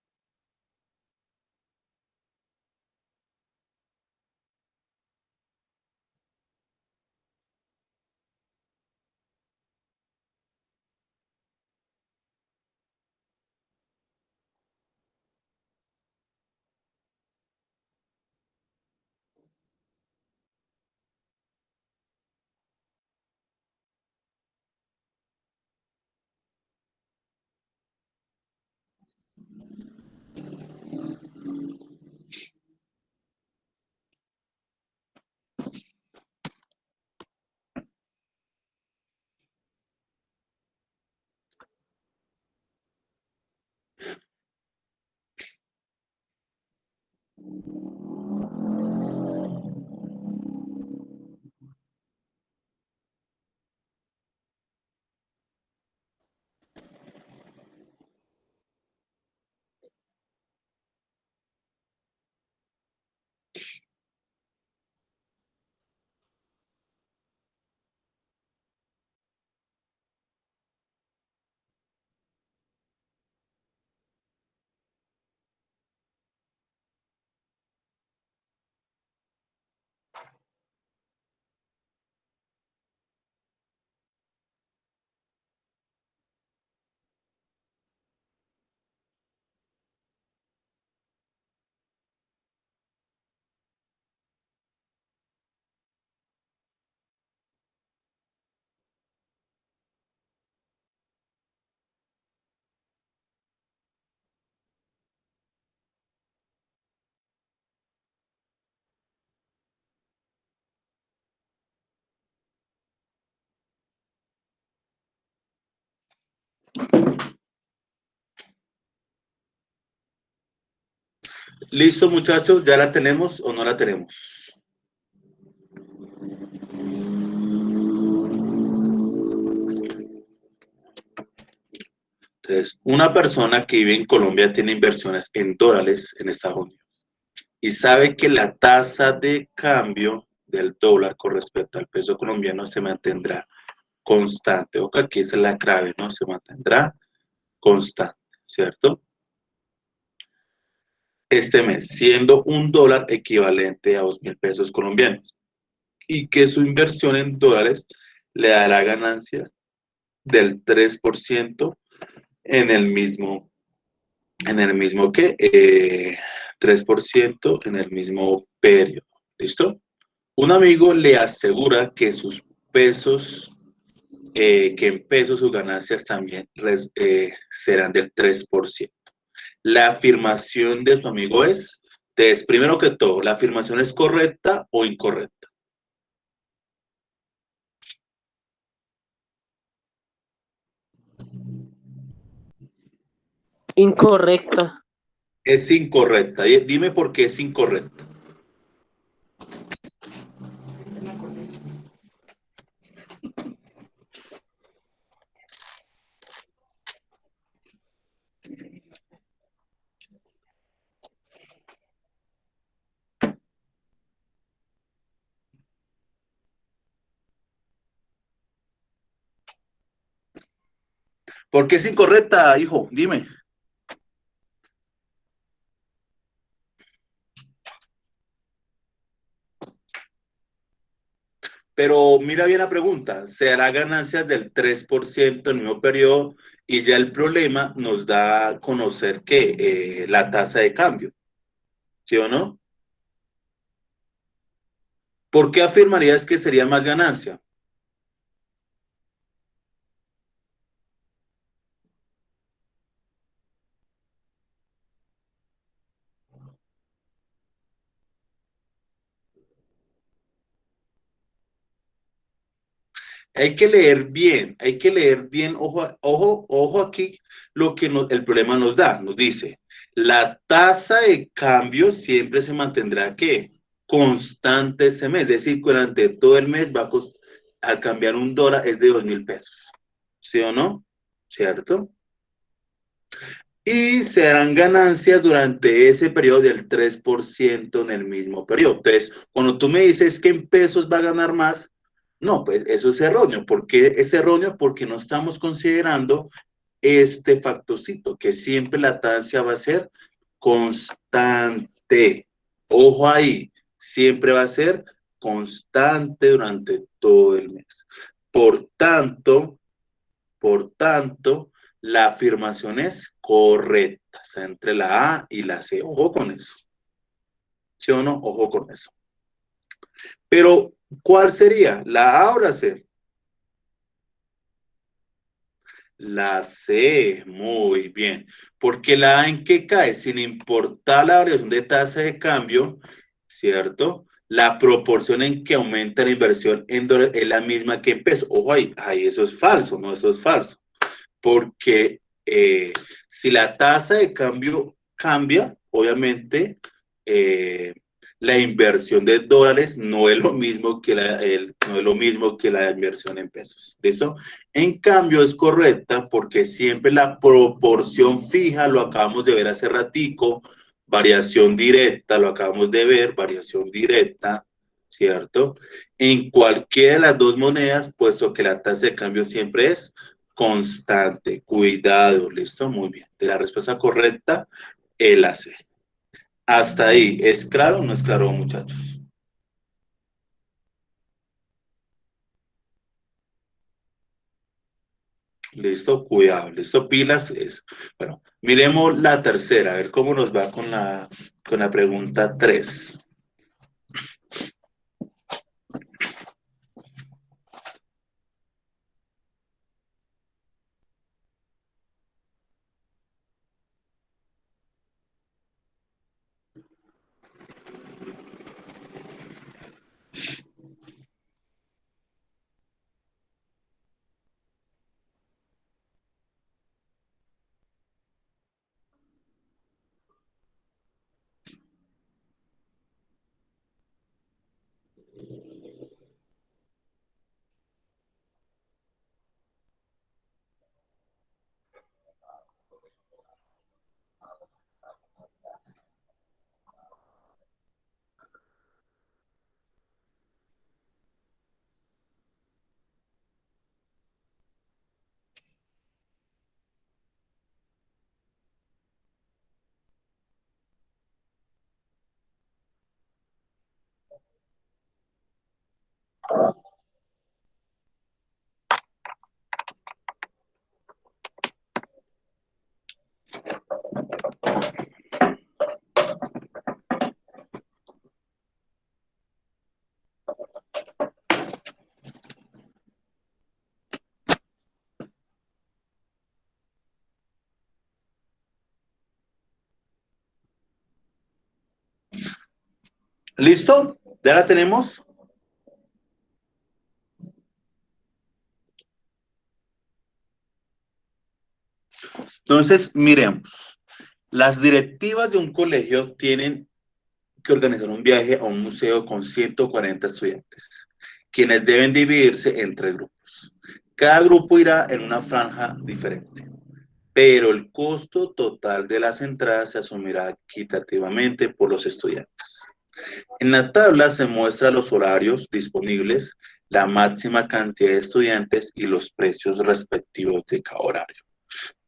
¿Listo, muchachos? ¿Ya la tenemos o no la tenemos? Entonces, una persona que vive en Colombia tiene inversiones en dólares en Estados Unidos y sabe que la tasa de cambio del dólar con respecto al peso colombiano se mantendrá constante. O que aquí esa es la clave, ¿no? Se mantendrá constante, ¿cierto? Este mes, siendo un dólar equivalente a 2.000 pesos colombianos y que su inversión en dólares le dará ganancias del 3% en el mismo, ¿qué? 3% en el mismo periodo. ¿Listo? Un amigo le asegura que sus pesos, que en pesos sus ganancias también serán del 3%. La afirmación de su amigo es, entonces, primero que todo, ¿la afirmación es correcta o incorrecta?
Incorrecta.
Es incorrecta. Dime por qué es incorrecta. ¿Por qué es incorrecta, hijo? Dime. Pero mira bien la pregunta, se hará ganancias del 3% en el mismo periodo y ya el problema nos da a conocer que la tasa de cambio, ¿sí o no? ¿Por qué afirmarías que sería más ganancia? Hay que leer bien, ojo, ojo, ojo aquí, lo que el problema nos da, nos dice, la tasa de cambio siempre se mantendrá, ¿qué? Constante ese mes, es decir, durante todo el mes al cambiar un dólar es de 2.000 pesos, ¿sí o no? ¿Cierto? y serán ganancias durante ese periodo del 3% en el mismo periodo. Entonces, cuando tú me dices que en pesos va a ganar más, no, pues eso es erróneo. ¿Por qué es erróneo? Porque no estamos considerando este factorcito, que siempre la tasa va a ser constante. Ojo ahí, siempre va a ser constante durante todo el mes. Por tanto, la afirmación es correcta, está entre la A y la C. Ojo con eso. ¿Sí o no? Ojo con eso. Pero, ¿cuál sería? ¿La A o la C? La C, muy bien. Porque la A en qué cae, sin importar la variación de tasa de cambio, ¿cierto? La proporción en que aumenta la inversión en dólares es la misma que en pesos. Ojo ahí, eso es falso, no, eso es falso. Porque si la tasa de cambio cambia, obviamente la inversión de dólares no es lo mismo que no es lo mismo que la inversión en pesos. ¿Listo? En cambio es correcta porque siempre la proporción fija, lo acabamos de ver hace ratico, variación directa, lo acabamos de ver, variación directa, ¿cierto? En cualquiera de las dos monedas, puesto que la tasa de cambio siempre es constante. Cuidado, listo, muy bien. De la respuesta correcta, el AC. Hasta ahí, ¿es claro o no es claro, muchachos? Listo, cuidado, listo, pilas. Bueno, miremos la tercera, a ver cómo nos va con la pregunta 3. ¿Listo? ¿Ya la tenemos? Entonces, miremos. Las directivas de un colegio tienen que organizar un viaje a un museo con 140 estudiantes, quienes deben dividirse en 3 grupos. Cada grupo irá en una franja diferente, pero el costo total de las entradas se asumirá equitativamente por los estudiantes. En la tabla se muestran los horarios disponibles, la máxima cantidad de estudiantes y los precios respectivos de cada horario.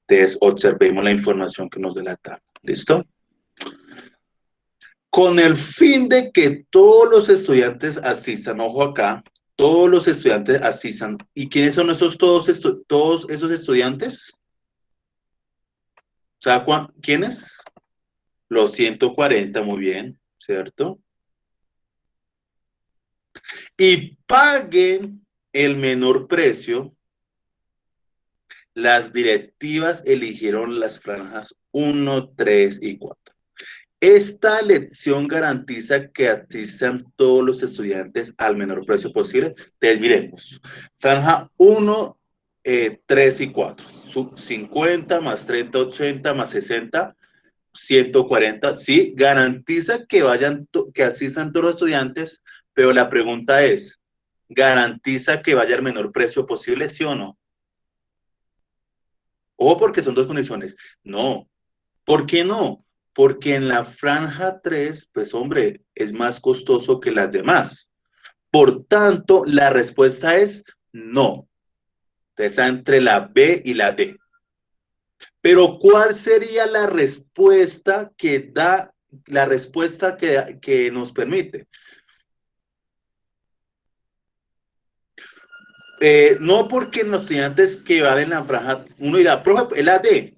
Entonces, observemos la información que nos da la tabla. ¿Listo? Con el fin de que todos los estudiantes asistan, ojo acá, todos los estudiantes asistan. ¿Y quiénes son esos todos esos estudiantes? ¿Sabe quiénes? Los 140, muy bien, ¿cierto? Y paguen el menor precio. Las directivas eligieron las franjas 1, 3 y 4. Esta elección garantiza que asistan todos los estudiantes al menor precio posible. Entonces, miremos. Franja 1, 3 y 4. 50 más 30, 80 más 60, 140. Sí, garantiza que asistan todos los estudiantes, pero la pregunta es, ¿garantiza que vaya al menor precio posible, sí o no? Ojo, porque son dos condiciones. No, ¿Por qué no? Porque en la franja 3, pues hombre, es más costoso que las demás. Por tanto, la respuesta es no. Está entre la B y la D. Pero ¿cuál sería la respuesta que da, la respuesta que nos permite? No porque los estudiantes que van en la franja, uno dirá, profe, es la D.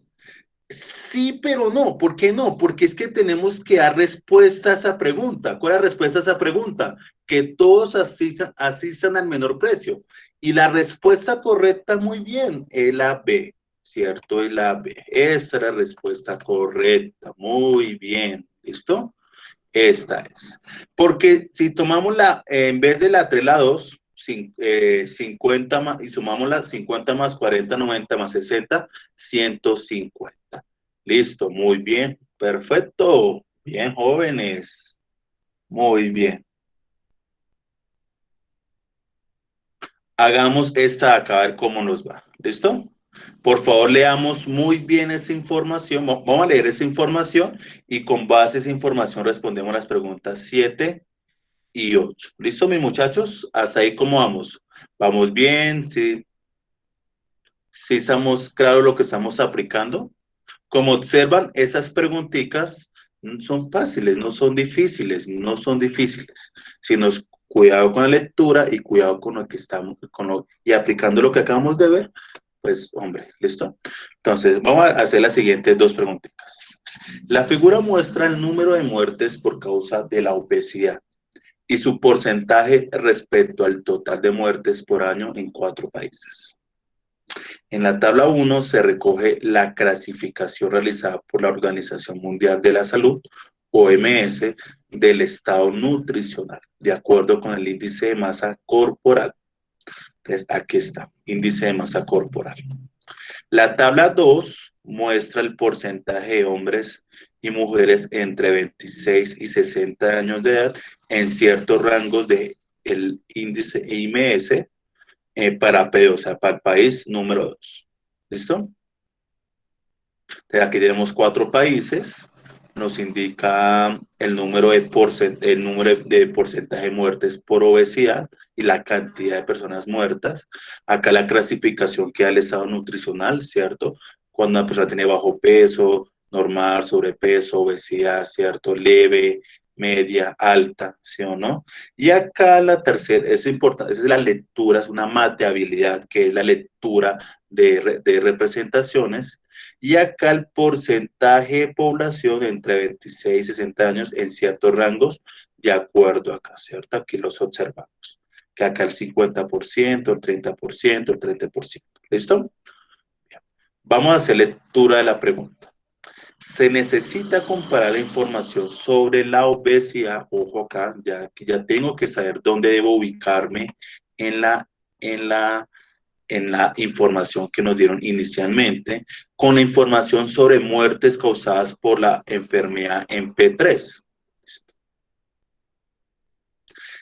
Sí, pero no. ¿Por qué no? Porque es que tenemos que dar respuesta a esa pregunta. ¿Cuál es la respuesta a esa pregunta? Que todos asistan al menor precio. Y la respuesta correcta, muy bien, es la B, ¿cierto? Es la B. Esta es la respuesta correcta. Muy bien. ¿Listo? Esta es. Porque si tomamos en vez de la 3 la 2, 50 más, y sumamos la 50 más 40, 90 más 60, 150. Listo, muy bien, perfecto. Bien, jóvenes. Muy bien. Hagamos esta de acá, a ver cómo nos va. ¿Listo? Por favor, leamos muy bien esta información. Vamos a leer esa información y con base a esa información respondemos las preguntas 7 y 8. ¿Listo, mis muchachos? Hasta ahí, ¿cómo vamos? ¿Vamos bien? ¿Sí, sí estamos claros lo que estamos aplicando? Como observan, esas preguntitas son fáciles, no son difíciles, no son difíciles, sino es cuidado con la lectura y cuidado con lo que estamos, y aplicando lo que acabamos de ver, pues, hombre, ¿listo? Entonces, vamos a hacer las siguientes dos preguntitas. La figura muestra el número de muertes por causa de la obesidad y su porcentaje respecto al total de muertes por año en 4 países. En la tabla 1 se recoge la clasificación realizada por la Organización Mundial de la Salud, OMS, del estado nutricional, de acuerdo con el índice de masa corporal. Entonces, aquí está, índice de masa corporal. La tabla 2 muestra el porcentaje de hombres y mujeres entre 26 y 60 años de edad en ciertos rangos del índice IMS para P, o sea, para el país número 2. ¿Listo? Entonces, aquí tenemos 4 países. Nos indica el número de porcentaje de muertes por obesidad y la cantidad de personas muertas. Acá la clasificación que da el estado nutricional, ¿cierto? Cuando una persona tiene bajo peso, normal, sobrepeso, obesidad, ¿cierto? Leve, media, alta, ¿sí o no? Y acá la tercera, es importante, esa es la lectura, es una mateabilidad, que es la lectura de representaciones. Y acá el porcentaje de población entre 26 y 60 años en ciertos rangos, de acuerdo acá, ¿cierto? Aquí los observamos. Que acá el 50%, el 30%, el 30%. ¿Listo? Bien. Vamos a hacer lectura de la pregunta. Se necesita comparar la información sobre la obesidad, ojo acá, ya que ya tengo que saber dónde debo ubicarme en en la, en la información que nos dieron inicialmente, con la información sobre muertes causadas por la enfermedad en P3.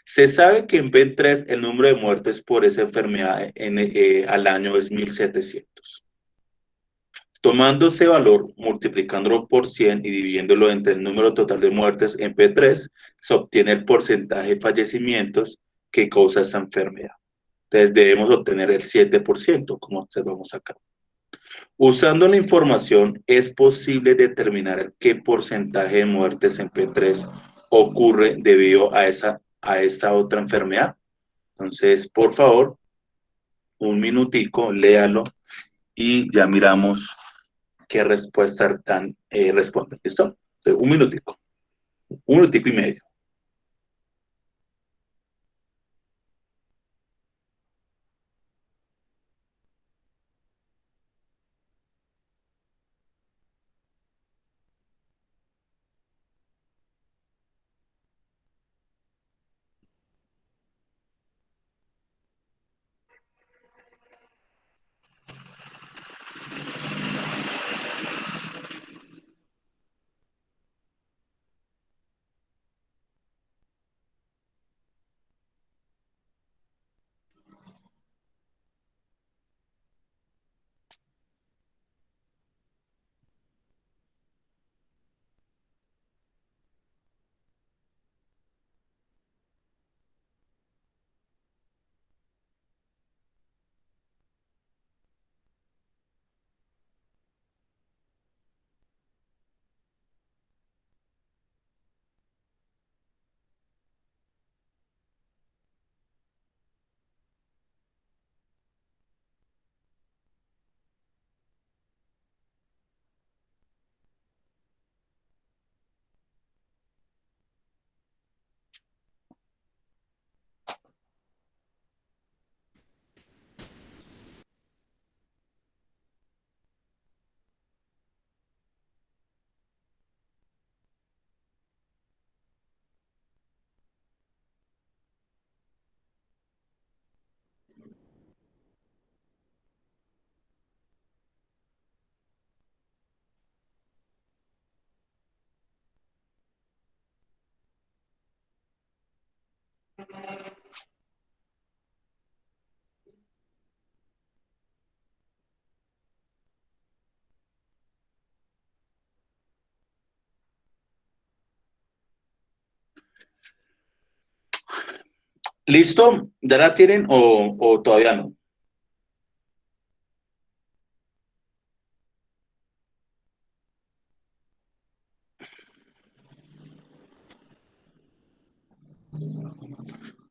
Se sabe que en P3 el número de muertes por esa enfermedad al año es 1.700. Tomando ese valor, multiplicándolo por 100 y dividiéndolo entre el número total de muertes en P3, se obtiene el porcentaje de fallecimientos que causa esa enfermedad. Entonces debemos obtener el 7%, como observamos acá. Usando la información, es posible determinar qué porcentaje de muertes en P3 ocurre debido a esta otra enfermedad. Entonces, por favor, un minutico, léalo y ya miramos qué respuesta responde. ¿Listo? Entonces, un minutico y medio. ¿Listo? ¿Ya la tienen o todavía no?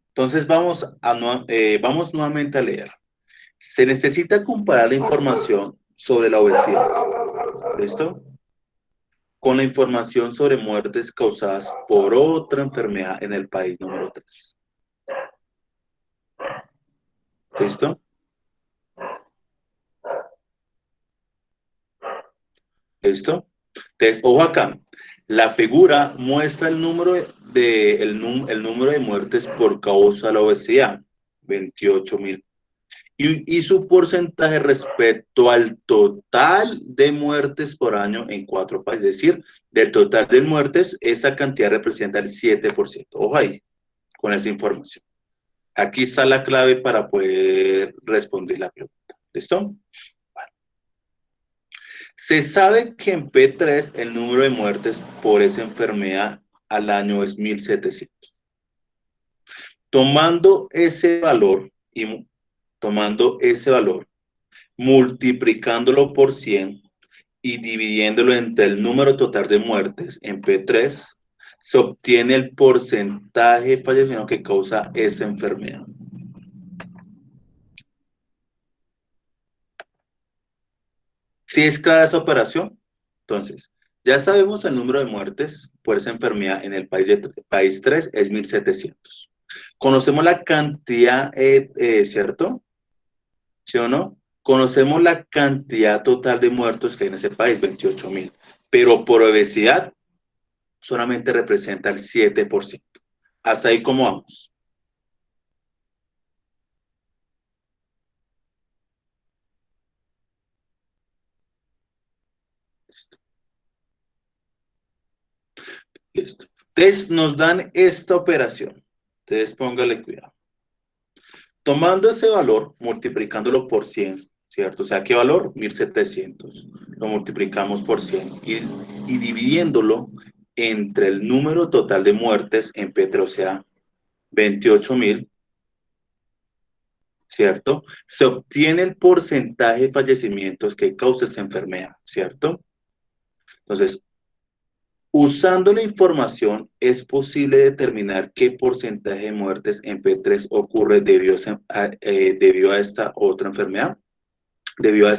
Entonces vamos nuevamente a leer. Se necesita comparar la información sobre la obesidad, ¿listo? Con la información sobre muertes causadas por otra enfermedad en el país número 3. ¿Listo? ¿Listo? Entonces, ojo acá. La figura muestra el número el número de muertes por causa de la obesidad, 28.000. Y su porcentaje respecto al total de muertes por año en 4 países. Es decir, del total de muertes, esa cantidad representa el 7%. Ojo ahí, con esa información. Aquí está la clave para poder responder la pregunta. ¿Listo? Bueno. Se sabe que en P3 el número de muertes por esa enfermedad al año es 1.700. Tomando ese valor, multiplicándolo por 100 y dividiéndolo entre el número total de muertes en P3, se obtiene el porcentaje de fallecimiento que causa esta enfermedad. ¿Sí es clara esa operación? Entonces, ya sabemos el número de muertes por esa enfermedad en el país 3 es 1.700. Conocemos la cantidad, ¿cierto? ¿Sí o no? Conocemos la cantidad total de muertos que hay en ese país, 28.000. Pero por obesidad solamente representa el 7%. ¿Hasta ahí cómo vamos? Listo. Listo. Entonces nos dan esta operación. Entonces póngale cuidado. Tomando ese valor, multiplicándolo por 100, ¿cierto? O sea, ¿qué valor? 1.700. Lo multiplicamos por 100 y dividiéndolo entre el número total de muertes en P3, o sea, 28.000, ¿cierto? Se obtiene el porcentaje de fallecimientos que causa esa enfermedad, ¿cierto? Entonces, usando la información, es posible determinar qué porcentaje de muertes en P3 ocurre debido a esta otra enfermedad, debido a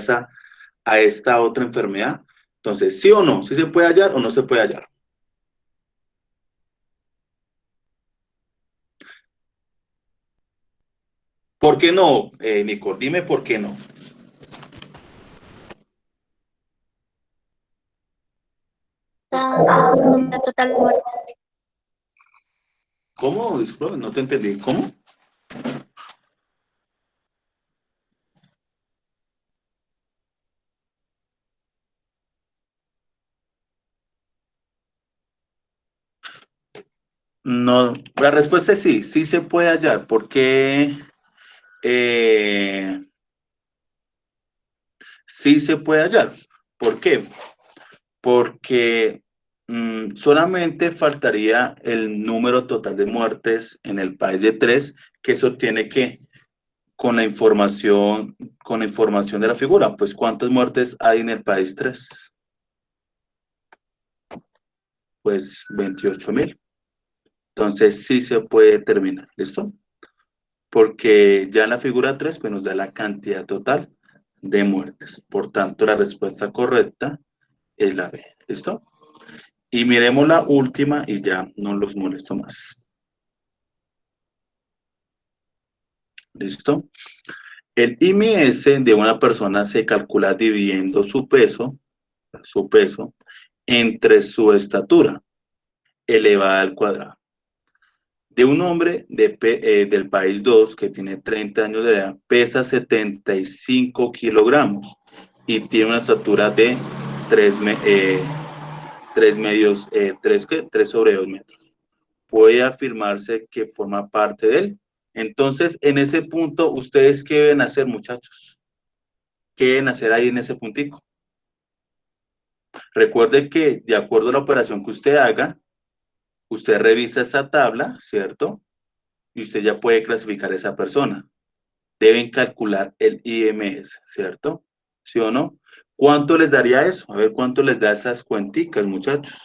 esta otra enfermedad. Entonces, ¿sí o no? ¿Sí se puede hallar o no se puede hallar? ¿Por qué no, Nicole? Dime por qué no.
Número total de muertes.
¿Cómo? Disculpe, no te entendí. ¿Cómo? No, la respuesta es sí, sí se puede hallar. ¿Por qué? Sí se puede hallar. ¿Por qué? Porque solamente faltaría el número total de muertes en el país de 3, que se obtiene que con la información de la figura. Pues, ¿cuántas muertes hay en el país 3? Pues 28.000. Entonces sí se puede determinar, ¿listo? Porque ya en la figura 3 pues nos da la cantidad total de muertes. Por tanto, la respuesta correcta es la B, ¿listo? Y miremos la última y ya no los molesto más. ¿Listo? El IMS de una persona se calcula dividiendo su peso entre su estatura elevada al cuadrado. De un hombre del país 2 que tiene 30 años de edad, pesa 75 kilogramos y tiene una estatura de 3 sobre 2 metros. puede afirmarse que forma parte de él. Entonces, en ese punto, ¿ustedes qué deben hacer, muchachos? ¿Qué deben hacer ahí en ese puntico? Recuerde que de acuerdo a la operación que usted haga, usted revisa esta tabla, ¿cierto? Y usted ya puede clasificar a esa persona. Deben calcular el IMS, ¿cierto? ¿Sí o no? ¿Cuánto les daría eso? A ver, ¿cuánto les da esas cuenticas, muchachos?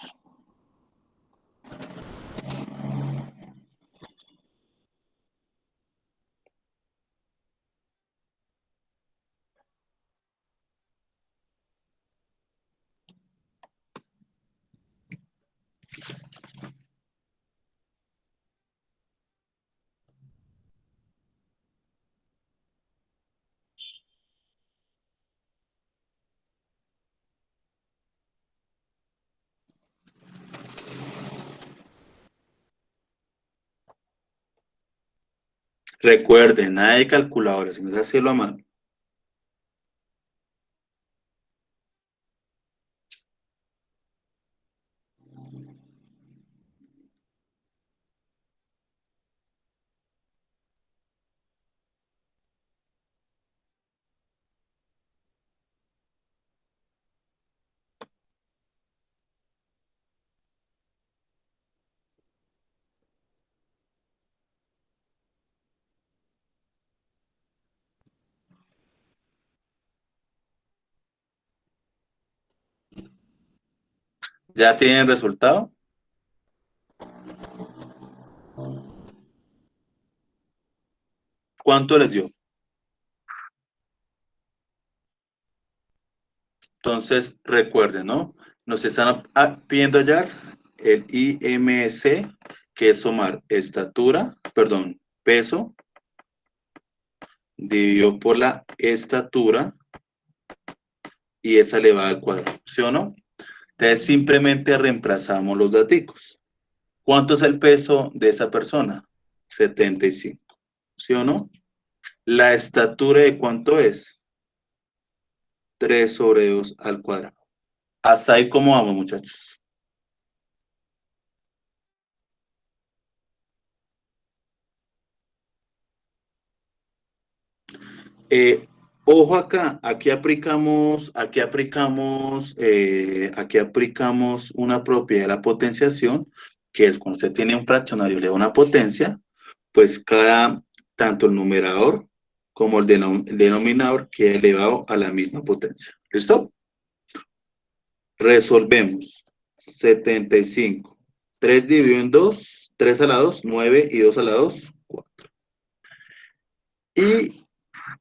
Recuerden, nada de calculadora, si no es hacerlo a mano. ¿Ya tienen el resultado? ¿Cuánto les dio? Entonces, recuerden, ¿no? Nos están pidiendo hallar el IMC, que es sumar estatura, perdón, peso, dividido por la estatura, y esa elevada al cuadrado, ¿sí o no? Entonces, simplemente reemplazamos los daticos. ¿Cuánto es el peso de esa persona? 75, ¿sí o no? ¿La estatura de cuánto es? 3/2 al cuadrado. Hasta ahí, ¿cómo vamos, muchachos? Ojo acá, aquí aplicamos una propiedad de la potenciación, que es cuando usted tiene un fraccionario le da una potencia, pues tanto el numerador como el denominador queda elevado a la misma potencia. ¿Listo? Resolvemos. 75. 3 dividido en 2, 3 a la 2, 9 y 2 a la 2, 4. Y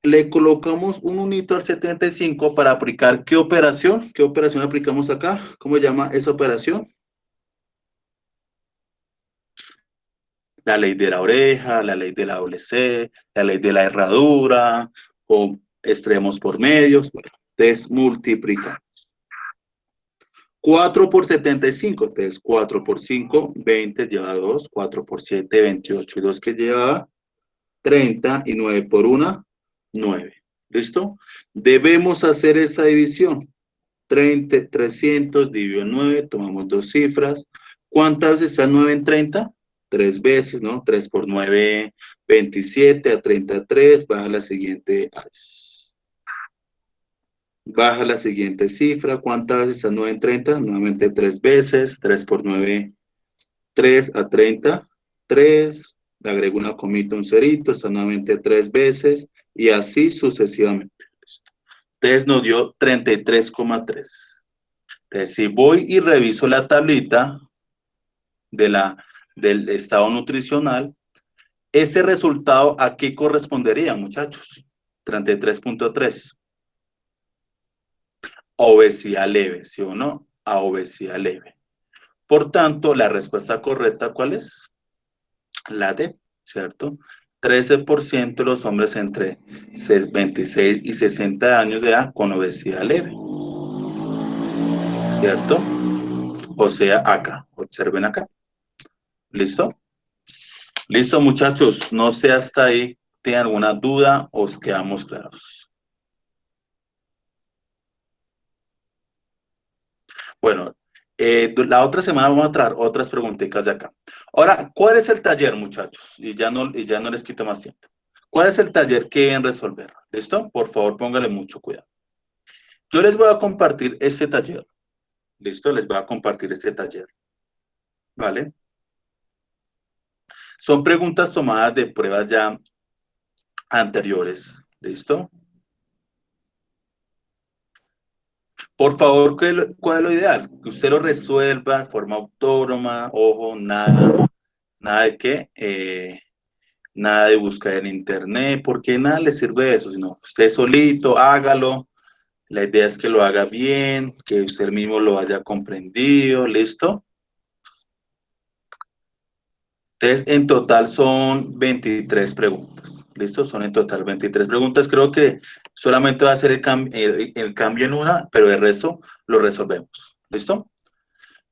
le colocamos un unito al 75 para aplicar ¿qué operación? ¿Qué operación aplicamos acá? ¿Cómo se llama esa operación? La ley de la oreja, la ley de la doble C, la ley de la herradura, o extremos por medios. Bueno, entonces multiplicamos. 4 por 75, entonces 4 por 5, 20 lleva 2, 4 por 7, 28 y 2 que lleva 30 y 9 por 1, 9. ¿Listo? Debemos hacer esa división. 300 dividido en 9, tomamos dos cifras. ¿Cuántas veces está 9 en 30? 3 veces, ¿no? 3 por 9, 27, a 33, baja la siguiente. Baja la siguiente cifra. ¿Cuántas veces está 9 en 30? Nuevamente 3 veces. 3 por 9, 3 a 30, 3. Le agrego una comita, un cerito. Está nuevamente 3 veces. Y así sucesivamente. Entonces nos dio 33,3. Entonces, si voy y reviso la tablita del estado nutricional, ese resultado, ¿a qué correspondería, muchachos? 33,3. Obesidad leve, ¿sí o no? A obesidad leve. Por tanto, la respuesta correcta, ¿cuál es? La D, ¿cierto? 13% de los hombres entre 26 y 60 años de edad con obesidad leve, ¿cierto? O sea, acá, observen acá. ¿Listo? Listo, muchachos. No sé hasta ahí, ¿tienen alguna duda o os quedamos claros? Bueno, La otra semana vamos a traer otras preguntitas de acá. Ahora, ¿cuál es el taller, muchachos? Y ya no les quito más tiempo. ¿Cuál es el taller que deben resolver? ¿Listo? Por favor, póngale mucho cuidado. Yo les voy a compartir este taller. ¿Listo? Les voy a compartir este taller. ¿Vale? Son preguntas tomadas de pruebas ya anteriores. ¿Listo? Por favor, ¿cuál es lo ideal? Que usted lo resuelva de forma autónoma, ojo, nada de qué, nada de buscar en internet, porque nada le sirve eso, sino usted solito, hágalo. La idea es que lo haga bien, que usted mismo lo haya comprendido, ¿listo? Entonces, en total son 23 preguntas, ¿listo? Son en total 23 preguntas. Creo que solamente va a ser el cambio en una, pero el resto lo resolvemos, ¿listo?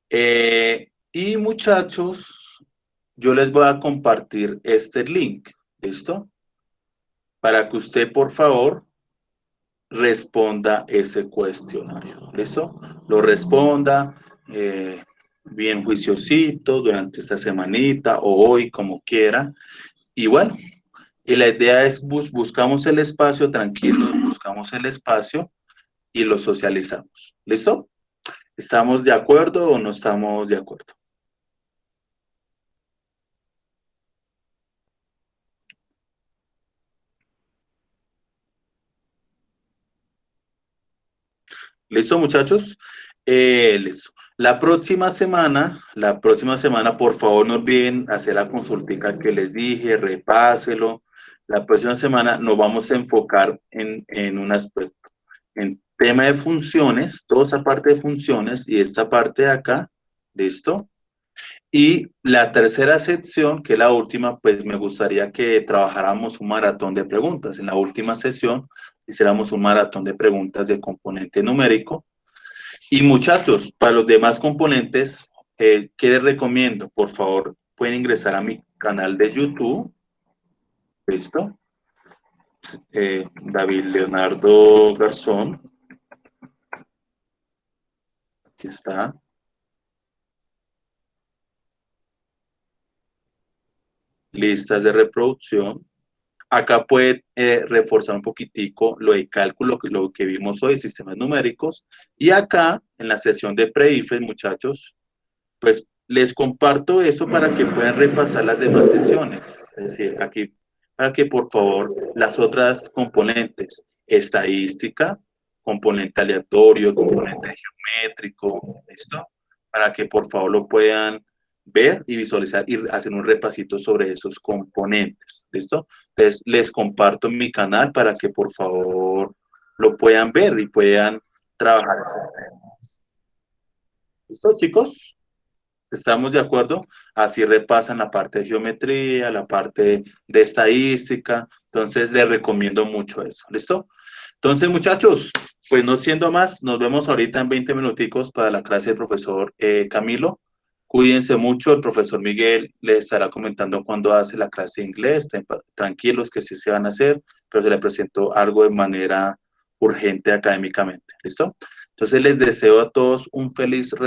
Y muchachos, yo les voy a compartir este link, ¿listo? Para que usted, por favor, responda ese cuestionario, ¿listo? Lo responda bien juiciosito durante esta semanita o hoy, como quiera. Y bueno, y la idea es buscamos el espacio tranquilo, buscamos el espacio y lo socializamos, ¿listo? ¿Estamos de acuerdo o no estamos de acuerdo? ¿Listo, muchachos? Listo. La próxima semana, por favor, no olviden hacer la consultica que les dije, repáselo. La próxima semana nos vamos a enfocar en un aspecto, en tema de funciones, toda esa parte de funciones y esta parte de acá, ¿listo? Y la tercera sección, que es la última, pues me gustaría que trabajáramos un maratón de preguntas. En la última sesión hiciéramos un maratón de preguntas de componente numérico. Y muchachos, para los demás componentes, ¿qué les recomiendo? Por favor, pueden ingresar a mi canal de YouTube. ¿Listo? David Leonardo Garzón. Aquí está. Listas de reproducción. Acá puede reforzar un poquitico lo de cálculo, lo que vimos hoy, sistemas numéricos. Y acá, en la sesión de pre-IFES, muchachos, pues les comparto eso para que puedan repasar las demás sesiones. Es decir, aquí, para que por favor las otras componentes, estadística, componente aleatorio, componente geométrico, ¿listo? Para que por favor lo puedan ver y visualizar y hacer un repasito sobre esos componentes, ¿listo? Entonces les comparto mi canal para que por favor lo puedan ver y puedan trabajar esos temas. ¿Listo, chicos? ¿Estamos de acuerdo? Así repasan la parte de geometría, la parte de estadística. Entonces, les recomiendo mucho eso. ¿Listo? Entonces, muchachos, pues no siendo más, nos vemos ahorita en 20 minuticos para la clase del profesor Camilo. Cuídense mucho, el profesor Miguel les estará comentando cuándo hace la clase de inglés. Tranquilos que sí se van a hacer, pero se le presentó algo de manera urgente académicamente. ¿Listo? Entonces, les deseo a todos un feliz